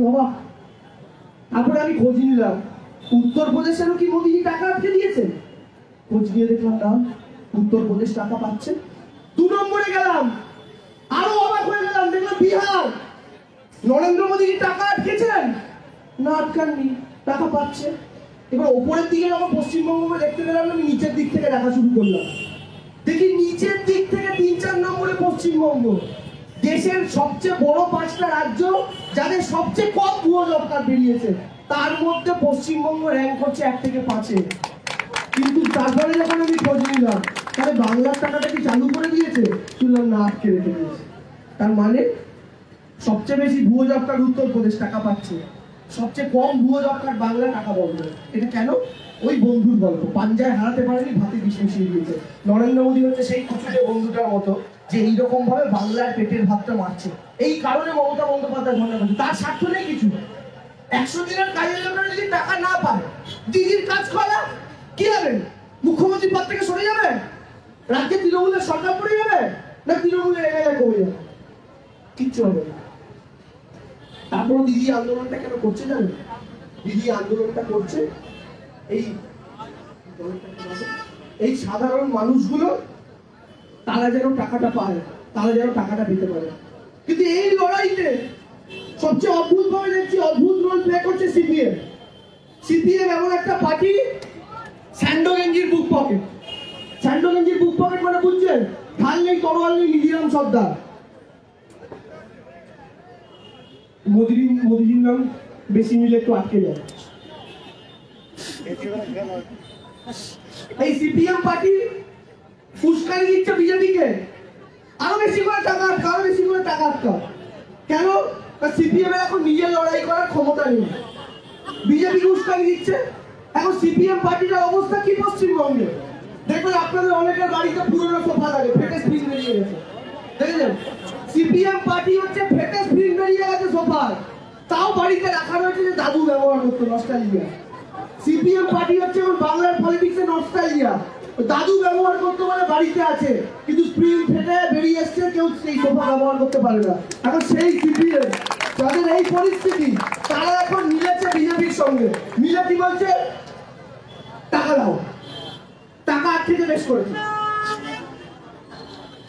অবাক। তারপরে আমি খোঁজ নিলাম উত্তরপ্রদেশেরও কি মোদীজি টাকা আটকে দিয়েছেন। খোঁজ নিয়ে দেখলাম না, উত্তরপ্রদেশ টাকা পাচ্ছে। 2 নম্বরে গেলাম, আরো অবাক হয়ে গেলাম, দেখলাম বিহার। নরেন্দ্র মোদীজি টাকা আটকেছেন না? আটকাননি, টাকা পাচ্ছে। এবার ওপরের দিকে যখন পশ্চিমবঙ্গ দেখতে গেলাম, আমি নিচের দিক থেকে দেখা শুরু করলাম। দেখি নিচের দিক থেকে 3-4 নম্বরে পশ্চিমবঙ্গ। দেশের সবচেয়ে বড় 5টা রাজ্য যাদের সবচেয়ে কম ভুয়ো জব কার্ড বেরিয়েছে, তার মধ্যে পশ্চিমবঙ্গ র্যাঙ্ক হচ্ছে 1 থেকে 5-এ। কিন্তু তারপরে যখন আমি খোঁজ নিলাম তাহলে বাংলার টাকাটা কি চালু করে দিয়েছে, শুনলাম না, আটকে রেখে দিয়েছে। তার মানে সবচেয়ে বেশি ভুয়ো জব কার্ড উত্তরপ্রদেশ টাকা পাচ্ছে, সবচেয়ে কম ভুয়ো জব কার্ড বাংলা টাকা বন্ধ। এটা কেন? ওই বন্ধুর গল্প, পাঞ্জায় হারাতে পারেনি, ভাতে বিষ মিশিয়ে দিয়েছে। নরেন্দ্র মোদী হচ্ছে সেই কুচুটে বন্ধুটার মতো যে এইরকম ভাবে বাংলার পেটের ভাতটা মারছে। এই কারণে মমতা বন্দ্যোপাধ্যায় ধন্যবাদ করছে, তার স্বার্থ নেই কিছু। 100 দিনের কাজের জন্য যদি টাকা না পায়, দিদির কাজ করা কি হবে? মুখ্যমন্ত্রী পদ থেকে সরে যাবে? রাজ্যে তৃণমূলের সরকার পড়ে যাবে? না তৃণমূলের এলাকায় কমে যাবে? কিচ্ছু হবে না। তারপর দিদি আন্দোলনটা কেন করছে জানেন? দিদি আন্দোলনটা করছে এই সাধারণ মানুষগুলো তারা যেন টাকাটা পায়, তারা যেন টাকাটা পেতে পারে। কিন্তু এই লড়াইতে সবচেয়ে অদ্ভুত ভাবে দেখছি অদ্ভুত রোল প্লে করছে সিপিএম। সিপিএম এমন একটা পার্টি, স্যান্ডো গেঞ্জির বুক পকেট। স্যান্ডো গেঞ্জির বুক পকেট মানে বুঝছেন? ঢাল নেই, তরোয়াল নেই, নিধিরাম সর্দার। মোদিজির নাম বেশি মিলে একটু আটকে যায়। এই সিপিএম পার্টি ফুসকানি দিচ্ছে বিজেপিকে, আরো বেশি করে টাকা আটকা, আরো বেশি করে টাকা আটকা। কেন? সিপিএম এর এখন নিজের লড়াই করার ক্ষমতা নেই, বিজেপি ফুসকানি দিচ্ছে। এখন সিপিএম পার্টিটার অবস্থা কি পশ্চিমবঙ্গে? দেখবেন আপনাদের অনেকের বাড়িতে পুরনো সোফা লাগে, ফেটে স্প্রিং বেরিয়ে গেছে, দেখেছেন? সিপিএম পার্টি হচ্ছে ফেটে স্প্রিং বেরিয়ে গেছে সোফার, তাও বাড়িতে রাখা রয়েছে যে দাদু ব্যবহার করতো, নস্টালজিয়া। সিপিএম পার্টি হচ্ছে বাংলার পলিটিক্সে নস্টালজিয়া, দাদু ব্যবহার করতে পারে, বাড়িতে আছে, কিন্তু স্প্রিং ফেটে বেরিয়ে এসছে, কেউ সেই সোফা ব্যবহার করতে পারে না। এখন সেই সিপিএম যাদের এই পরিস্থিতি, তারা এখন মিলেছে বিজেপির সঙ্গে। মিলে কি বলছে? টাকা দাও, টাকা আটকে বেশ করেছে।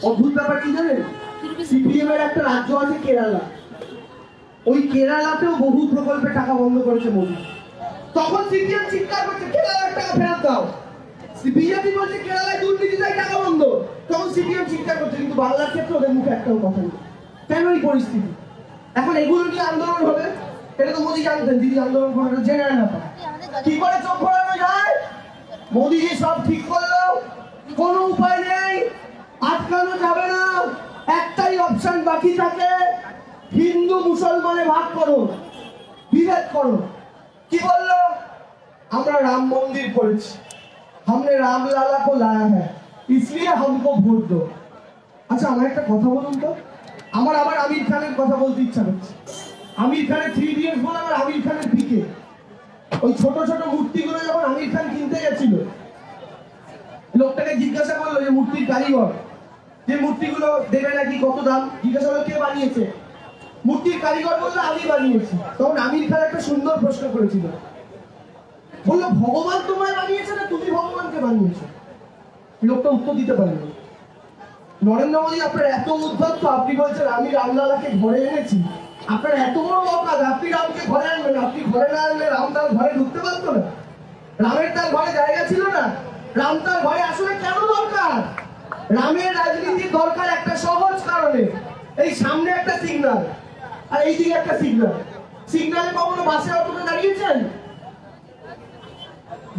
অদ্ভুত ব্যাপার কি জানেন? সিপিএম এর একটা রাজ্য আছে কেরালা, ওই কেরালাতেও বহু প্রকল্পে টাকা বন্ধ করেছে মোদী। তখন সিপিএম চিৎকার করছে কেরালার টাকা ফেরত দাও, বিজেপি বলছে কেরালায় দুর্নীতি তাই টাকা বন্ধ, তখন সিপিএম চিৎকার করছে। কিন্তু বাংলার ক্ষেত্রে ওদের মুখে একটাও কথা নেই। কেন এই পরিস্থিতি? এখন এগুলো নিয়ে আন্দোলন হবে, এটা তো মোদী জানতেন। দিদি আন্দোলন করে জেনে না কি করে চোখ ঘোরানো যায়? মোদীজি সব ঠিক করলো, কোনো উপায় নেই, আটকানো যাবে না। একটাই অপশন বাকি থাকে, হিন্দু মুসলমানে ভাগ করো, বিভেদ করো। কি বললো? আমরা রাম মন্দির করেছি, हमने रामलाला को लाया है, इसलिए हमको ভোট दो। আচ্ছা আমার একটা কথা বলুন তো, আমার আবার আমির খানের কথা বলতে ইচ্ছা হচ্ছে। আমির খানের 3 ইডিয়টস বলে আবার আমির খানের পিকে ওই ছোট ছোট মূর্তিগুলো যখন আমির খান কিনতে গেছিল, লোকটাকে জিজ্ঞাসা করলো যে মূর্তির কারিগর, যে মূর্তিগুলো দেবে নাকি, কত দাম, জিজ্ঞাসা করলো কে বানিয়েছে? মূর্তির কারিগর বললো আমি বানিয়েছি। তখন আমির খান একটা সুন্দর প্রশ্ন করেছিল, বললো ভগবান তোমায় বানিয়েছে না তুমি ভগবানকে বানিয়েছো? লোকটা উত্তর দিতে পারেনি। নরেন্দ্র মোদী আপনার এত উদ্ধত্ত, আপনি বলছেন আমি রামলালাকে ঘরে এনেছি, আপনার এত বড় অকাজ, আপনি রামকে ঘরে আনবেন, আপনি ঘরে না আনলে রাম তার ঘরে ঢুকতে পারতো না? রামের তার ঘরে জায়গা ছিল না? রাম তার ঘরে আসলে কেন দরকার? রামের রাজনীতির দরকার একটা সহজ কারণে, এই সামনে একটা সিগন্যাল আর এইদিকে একটা সিগন্যাল। সিগন্যালে কখনো বাসে অটোতে দাঁড়িয়েছেন?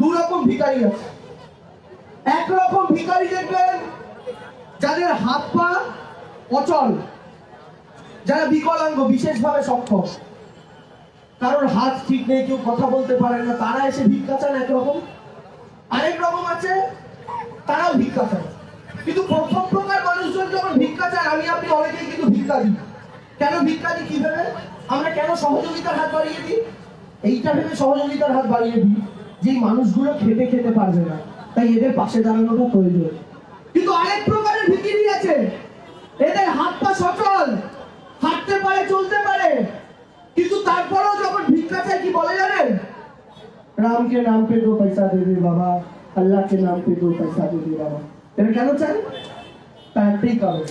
দুরকম ভিখারি আছে। একরকম ভিখারি দেখবেন যাদের হাত পা অচল, যারা বিকলাঙ্গ, বিশেষভাবে সক্ষম, কারোর হাত ঠিক নেই, কেউ কথা বলতে পারে না, তারা এসে ভিক্ষা চান একরকম। আরেক রকম আছে, তারাও ভিক্ষা চান। কিন্তু প্রথম প্রকার মানুষজন যখন ভিক্ষা চান, আমি আপনি অনেকেই কিন্তু ভিক্ষা দিই। কেন ভিক্ষা দিই? কি ভেবে? আমরা কেন সহযোগিতার হাত বাড়িয়ে দিই? এইটা ভেবে সহযোগিতার হাত বাড়িয়ে দিই যে মানুষগুলো খেতে খেতে পারবে না, তাই এদের পাশে দাঁড়ানোটা প্রয়োজন। কিন্তু আরেক প্রকারের ভিখিরি আছে, এদের হাত পা সচল, হাঁটতে পারে, চলতে পারে, কিন্তু তারপরেও যখন ভিক্ষা চায় কি বলে জানেন? রাম কে নাম পে 2 পয়সা দে দে বাবা, আল্লাহ কে নাম পে 2 পয়সা দে দে বাবা। এটা কেন চায়? তার একটাই কারণ,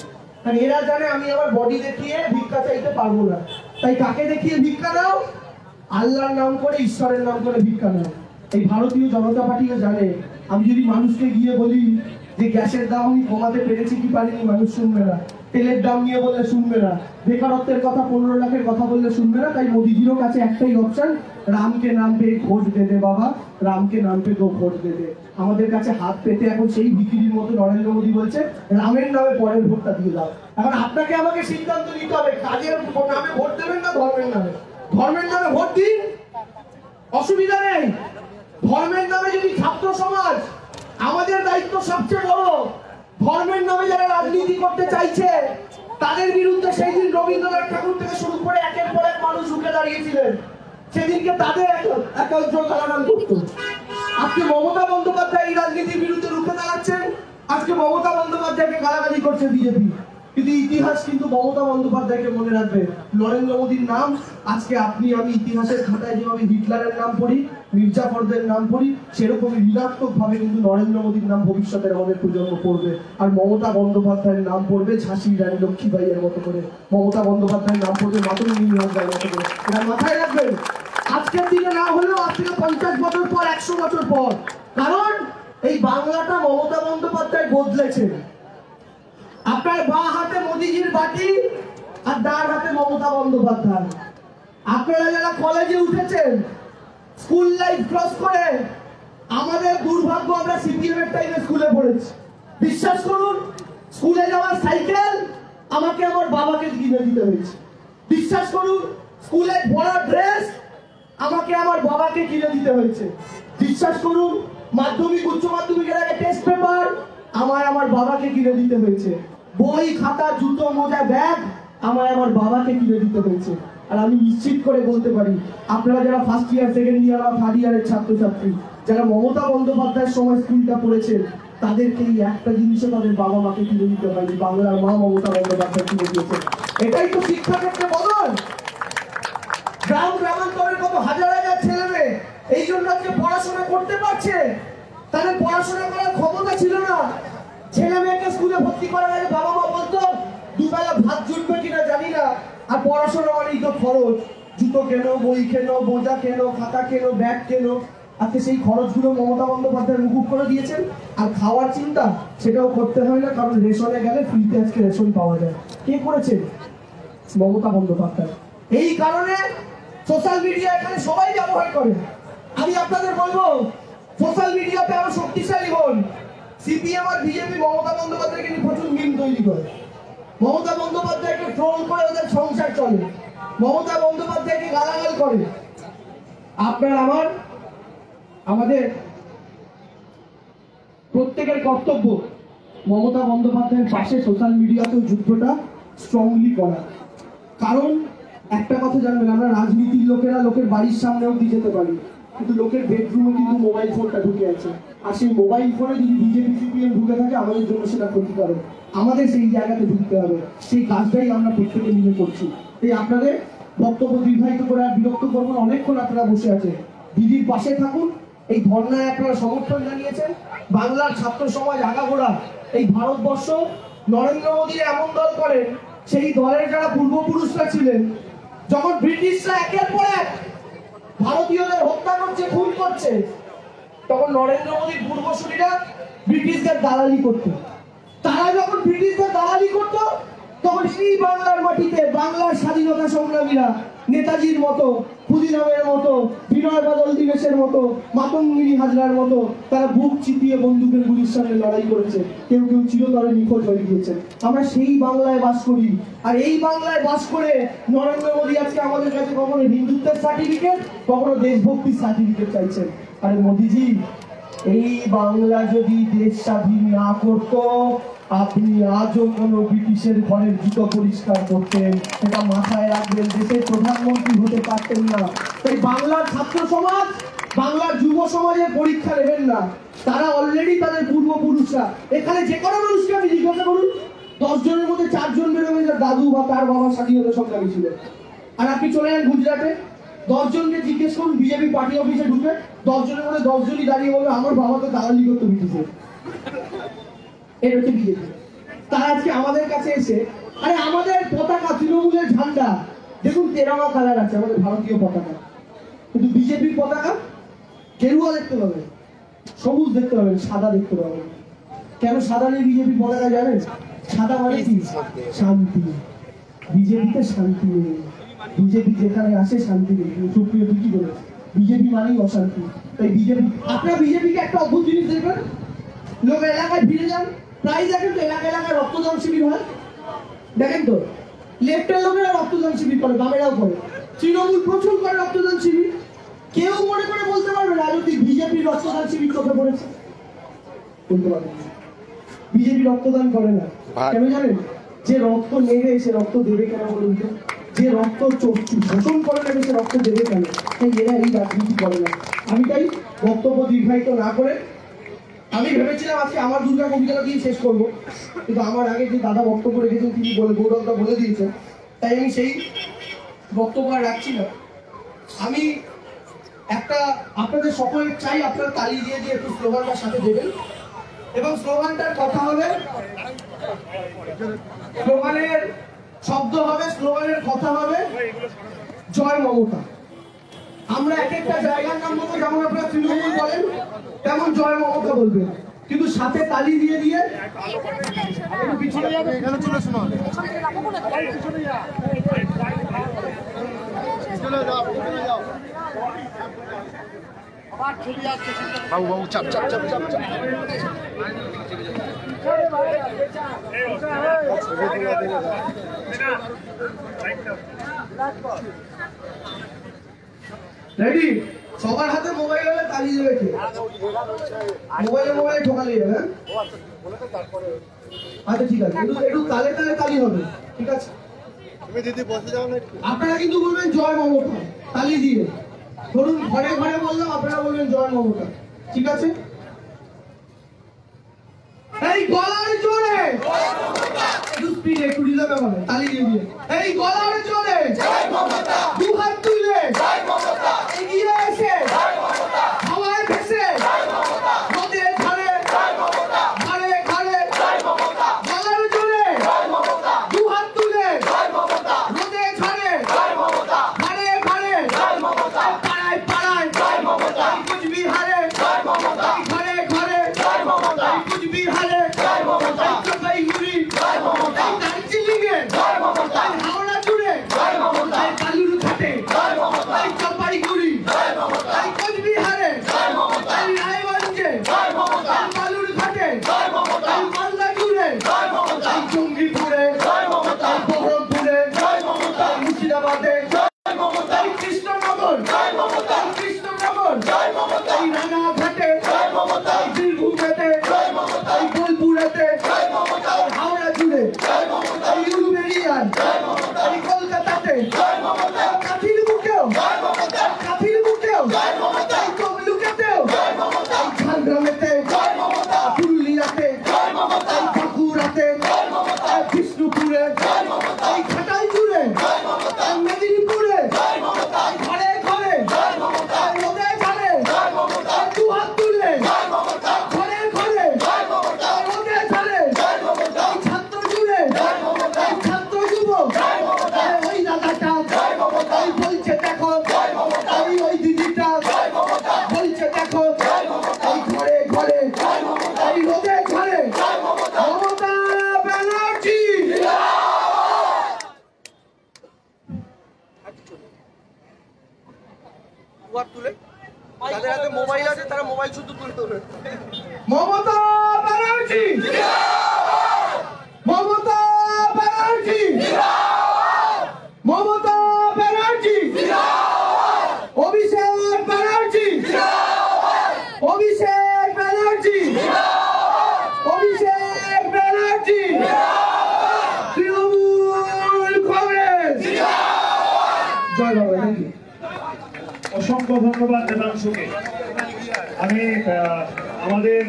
কারণ এরা জানে আমি আমার বডি দেখিয়ে ভিক্ষা চাইতে পারবো না, তাই কাকে দেখিয়ে ভিক্ষা দাও? আল্লাহর নাম করে, ঈশ্বরের নাম করে ভিক্ষা নাও। এই ভারতীয় জনতা পার্টিও জানে আমি যদি মানুষকে গিয়ে বলি যে গ্যাসের দাম আমি কমাতে পেরেছি কি পারিনি, মানুষ শুনবে না। তেলের দাম নিয়ে বললে শুনবে না, বেকারত্বের কথা 15 লাখের কথা বললে শুনবে না। তাই মোদিজিরও কাছে একটাই অপশন, রামকে নাম পে ভোট দে দে বাবা, রামকে নাম পে 2 ভোট দে দে। আমাদের কাছে হাত পেতে এখন সেই বিক্রির মতো নরেন্দ্র মোদী বলছে রামের নামে পরের ভোটটা দিয়ে দাও। এখন আপনাকে আমাকে সিদ্ধান্ত নিতে হবে, কাজের নামে ভোট দেবেন না ধর্মের নামে। ধর্মের নামে ভোট দিন, অসুবিধা নেই। ধর্মের নামে যদি ছাত্র সমাজ, আমাদের দায়িত্ব সবচেয়ে বড়, ধর্মের নামে যারা রাজনীতি করতে চাইছে তাদের বিরুদ্ধে সেই দিন রবীন্দ্রনাথ ঠাকুর থেকে শুরু করে একের পর এক মানুষ উঠে দাঁড়িয়েছিলেন। সেদিনকে তাদের একাংশ গালাগাল করতো। আজকে মমতা বন্দ্যোপাধ্যায় এই রাজনীতির বিরুদ্ধে রুখে দাঁড়াচ্ছেন, আজকে মমতা বন্দ্যোপাধ্যায়কে গালাগালি করছে বিজেপি। কিন্তু ইতিহাস কিন্তু মমতা বন্দ্যোপাধ্যায়কে মনে রাখবে। নরেন্দ্র মোদীর নাম আজকে আপনি আমি ইতিহাসের খাতায় যেভাবে হিটলারের নাম পড়ি, মির্জাফরদের নাম পড়ি, সেরকমই ঋণাত্মক ভাবে কিন্তু নরেন্দ্র মোদীর নাম ভবিষ্যতের আমাদের প্রজন্ম পড়বে। আর মমতা বন্দ্যোপাধ্যায়ের নাম পড়বে ঝাঁসি রানী লক্ষ্মীবাইয়ের মতো করে, মমতা বন্দ্যোপাধ্যায়ের নাম পড়বে মাতঙ্গিনী হাজরার মতো করে। এটা মাথায় রাখবেন, আজকের দিনে না হলেও আজ থেকে 50 বছর পর, 100 বছর পর। কারণ এই বাংলাটা মমতা বন্দ্যোপাধ্যায় বদলেছে। আপনার বাঁ হাতে মোদিজির বাটি আর ডান হাতে মমতা বন্দ্যোপাধ্যায়। আপনারা যারা কলেজে উঠেছেন, স্কুল লাইফ ক্রস করে, আমাদের দুর্ভাগ্য আমরা সিপিএম এর টাইমে স্কুলে পড়েছি। বিশ্বাস করুন, স্কুলে যাওয়ার সাইকেল আমাকে আমার বাবাকে কিনে দিতে হয়েছে। বিশ্বাস করুন, স্কুলে পড়া ড্রেস আমাকে আমার বাবাকে কিনে দিতে হয়েছে। বিশ্বাস করুন, মাধ্যমিক উচ্চ মাধ্যমিকের আগে টেস্ট পেপার আমার বাবাকে কিনে দিতে হয়েছে। বই খাতা জুতো মোজা ব্যাগ আমার বাবাকে কিনে দিতে হয়েছে। আর আমি নিশ্চিত করে বলতে পারি, আপনারা যারা ফার্স্ট ইয়ার, সেকেন্ড ইয়ার বা থার্ড ইয়ারের ছাত্রছাত্রী, যারা মমতা বন্দ্যোপাধ্যায়ের সময় স্কুলটা পড়েছেন, তাদেরকে এই একটা জিনিসও তাদের বাবা মাকে কিনে দিতে হয়নি, বাংলার মা মমতা বন্দ্যোপাধ্যায় কিনে দিয়েছে। এটাই তো শিক্ষাক্ষেত্রে বদল। গ্রামান্তরের কত হাজার হাজার ছেলে মেয়ে এই জন্য আজকে পড়াশোনা করতে পারছে। তাদের পড়াশোনা করার ক্ষমতা ছিল না। ছেলে মেয়েকে স্কুলে ভর্তি করার আগে বাবা মা বলতো দুবেলা ভাত জুটবে কিনা জানি না, আর পড়াশোনা মানেই তো খরচ, জুতো কেনো, বই কেনো, মোজা কেনো, খাতা কেনো, ব্যাগ কেনো। আজকে সেই খরচগুলো মমতা বন্দ্যোপাধ্যায় মুকুব করে দিয়েছেন। আর খাওয়ার চিন্তা সেটাও করতে হয় না, কারণ রেশনে গেলে ফ্রিতে আজকে রেশন পাওয়া যায়। কে করেছে? মমতা বন্দ্যোপাধ্যায়। এই কারণে সোশ্যাল মিডিয়া এখানে সবাই ব্যবহার করে। আমি আপনাদের বলবো, সোশ্যাল মিডিয়াতে আরো শক্তিশালী হন। সিপিএম আর বিজেপি মমতা বন্দ্যোপাধ্যায়কে নিয়ে প্রচুর মিম তৈরি করে, মমতা বন্দ্যোপাধ্যায়কে ট্রোল করে ওদের সংসার চলে, মমতা বন্দ্যোপাধ্যায়কে গালাগাল করে। আপনার আমাদের প্রত্যেকের কর্তব্য মমতা বন্দ্যোপাধ্যায়ের পাশে সোশ্যাল মিডিয়াতেও যুদ্ধটা স্ট্রংলি করা। কারণ একটা কথা জানবেন, আমরা রাজনীতির লোকেরা লোকের বাড়ির সামনেও দিয়ে যেতে পারি, কিন্তু লোকের বেডরুমে কিন্তু মোবাইল ফোনটা ঢুকে আছে। আর সেই মোবাইল ফোনে যদি বিজেপি সিপিএম ঢুকে থাকে, আমাদের জন্য সেটা ক্ষতিকারক। আমাদের সেই জায়গাতে ঢুকতে হবে, সেই কাজটাই আমরা প্রত্যেকে মিলে করছি। এই আপনাদের বক্তব্য দীর্ঘায়িত করে আর বিরক্ত করবেন, অনেকক্ষণ আপনারা বসে আছে, দিদির পাশে থাকুন। এই ধর্নায় আপনারা সমর্থন জানিয়েছেন। বাংলার ছাত্র সমাজ আগাগোড়া, এই ভারতবর্ষ নরেন্দ্র মোদী এমন দল করেন, সেই দলের যারা পূর্বপুরুষরা ছিলেন, যখন ব্রিটিশরা একের পর এক ভারতীয়দের হত্যা করছে, খুন করছে, তখন নরেন্দ্র মোদীর পূর্বসূরীরা ব্রিটিশদের দালালি করত। তারা যখন ব্রিটিশদের দালালি করত, তখন এই বাংলার মাটিতে বাংলার স্বাধীনতা সংগ্রামীরা নেতাজির মতো, ক্ষুদিরামের মতো, বিনয় বাদল দীনেশের মতো, মাতঙ্গিনী হাজরার মতো তারা বুক চিতিয়ে বন্দুকের গুলির সামনে লড়াই করেছে। কেউ কেউ চিরতরে নিখোঁজ হয়ে গিয়েছে। আমরা সেই বাংলায় বাস করি। আর এই বাংলায় বাস করে নরেন্দ্র মোদী আজকে আমাদের কাছে কখনো হিন্দুত্বের সার্টিফিকেট, কখনো দেশভক্তির সার্টিফিকেট চাইছেন। আরে মোদীজি, এই বাংলা যদি দেশ স্বাধীন না করত, আপনি আজও কোনো ব্রিটিশের ঘরের জুতো পরিষ্কার করতেন, এটা মাথায় রাখবেন। দেশের প্রধানমন্ত্রী হতে পারতেন না। তাই বাংলার ছাত্র সমাজ, বাংলার যুব সমাজের পরীক্ষা নেবেন না। তারা অলরেডি তাদের পূর্বপুরুষরা, এখানে যে কোনো মানুষকে আপনি জিজ্ঞাসা করুন, 10 জনের মধ্যে 4 জন বেরোবেন যার দাদু বা তার বাবা স্বাধীনতা সংগ্রামী ছিল। আর আপনি চলে যান গুজরাটে, 10 জনকে জিজ্ঞেস করুন বিজেপি পার্টি অফিসে ঢুকে, 10 জনের মধ্যে 10 জনই দাঁড়িয়ে বলবে আমার বাবা তো দালালি করতে ব্রিটিশের। এর হচ্ছে বিজেপি। তারা আজকে আমাদের কাছে এসে, আরে আমাদের পতাকা তৃণমূলের ঝান্ডা দেখুন, তেরঙ্গা কালার আছে আমাদের ভারতীয় পতাকা, কিন্তু বিজেপির পতাকা গেরুয়া দেখতে পাবেন, সবুজ দেখতে পাবেন, সাদা দেখতে পাবেন। কেন সাদা নেই বিজেপি পতাকা জানেন? সাদা মানে কি? শান্তি। বিজেপিতে শান্তি নেই। বিজেপি যেখানে আসে শান্তি নেই। সুপ্রিয় ঠিকই বলেছে, বিজেপি মানেই অশান্তি। তাই বিজেপি, আপনারা বিজেপিকে একটা অদ্ভুত জিনিস দেখবেন, লোক এলাকায় ফিরে যান, প্রায় দেখেন তো এলাকায় রক্তদান শিবির হয়, দেখেন তো লেফটের লোকেরা রক্তদান শিবির করে, বামেরাও করে, তৃণমূল প্রচুর করে রক্তদান শিবির। কেউ মনে করে বলতে পারবে না যদি বিজেপির রক্তদান শিবির চোখে পড়েছে? বলতে পারবে না। বিজেপি রক্তদান করে না, কেন জানেন? যে রক্ত নেবে সে রক্ত দেবে কেন বলুন তো? যে রক্ত শোষণ করে নেবে সে রক্ত দেবে কেন? তাই এরা এই রাজনীতি করে না। আমি তাই বক্তব্য দীর্ঘায়িত না করে আমি ভেবেছিলাম আজকে আমার দুর্গা কবিতাটা দিয়ে শেষ করবো, কিন্তু আমার আগে যে দাদা বক্তব্য রেখেছেন তিনি গৌরবদা বলে দিয়েছেন, তাই আমি সেই বক্তব্য আর রাখছি না। আমি একটা আপনাদের সকলের চাই আপনারা তালি দিয়ে দিয়ে একটু স্লোগানটার সাথে দেবেন, এবং স্লোগানটার কথা হবে, স্লোগানের শব্দ হবে, স্লোগানের কথা হবে জয় মমতা। আমরা এক একটা জায়গার নাম বলবো, যেমন আপনারা তৃণমূল বলেন তেমন জয় মমতা বলবেন, কিন্তু সাথে তালি দিয়ে দিয়ে পিছনে যাবে। বাবু বাবু চাপ চাপ চাপ চাপ চাপ রেডি? সবার হাতে মোবাইল হলে তালি দেবে কে? মোবাইলে ঠোকালি যাবে। আচ্ছা ঠিক আছে, একটু তালে তালে তালি হবে, ঠিক আছে? আপনারা কিন্তু বলবেন জয় মমতা তালি দিয়ে। ধরুন ঘরে ঘরে বললাম, আপনারা বলবেন জয় মমতা, ঠিক আছে? এই গলার জোরে একটু স্পিডে একটু রিজার্ভ হবে, তালি দিয়ে দিয়ে। এই গলার জোরে দু হাত তুলে এগিয়ে এসে হাওয়ায় ভেসে নদীর ধারে ঘাড়ে ঘাড়ে গলার জোরে দু হাত তুলে নদীর ধারে ঘাড়ে ঘাড়ে পাড়ায় পাড়ায় কুচবিহারে ঘরে ঘরে কুচবিহারে জলপাইগুড়ি দার্জিলিংয়ে হাওড়া জুড়ে কালুর ঘাটে জলপাইগুড়ি কোচবিহারে রায়গঞ্জে কালুর ঘাটে মালদা জুড়ে জঙ্গিপুরে বহরমপুরে মুর্শিদাবাদে কৃষ্ণনগর কৃষ্ণনগর রানাঘাটে বীরভূমেতে বোলপুরেতে হাওড়া জুড়ে উলুবেড়িয়ায় কলকাতাতে কাঠির বুকেও তমলুকেতেও ঝাড়গ্রামেতে পুরুলিয়াতে বাঁকুড়াতে বিষ্ণুপুরে ঘাটাল জুড়ে মেদিনীপুরে ঘরে ঘরে নদে ঘরে দু হাত তুলে ঘরে ঘরে নদে ঘরে ছাত্র জুড়ে ছাত্র যুবক ওই দাদাটা বলছে দেখো, ওই দিদিটা বলছে দেখো, ঘরে ঘরে নদে ঘরে মমতা ব্যানার্জি। তুলে যাদের হাতে মোবাইল আছে তারা মোবাইল শুধু তুলে ধরে মমতা ব্যানার্জি, মমতা ব্যানার্জি, মমতা ব্যানার্জি, অভিষেক ব্যানার্জি, অভিষেক ব্যানার্জি, অভিষেক ব্যানার্জি, তৃণমূল কংগ্রেস। জয় বাবা। অসংখ্য ধন্যবাদ দেবাংশুকে। আমি আমাদের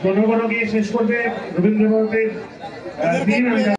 জনগণ গিয়ে শেষ করবে রবীন্দ্রনাথের দিন।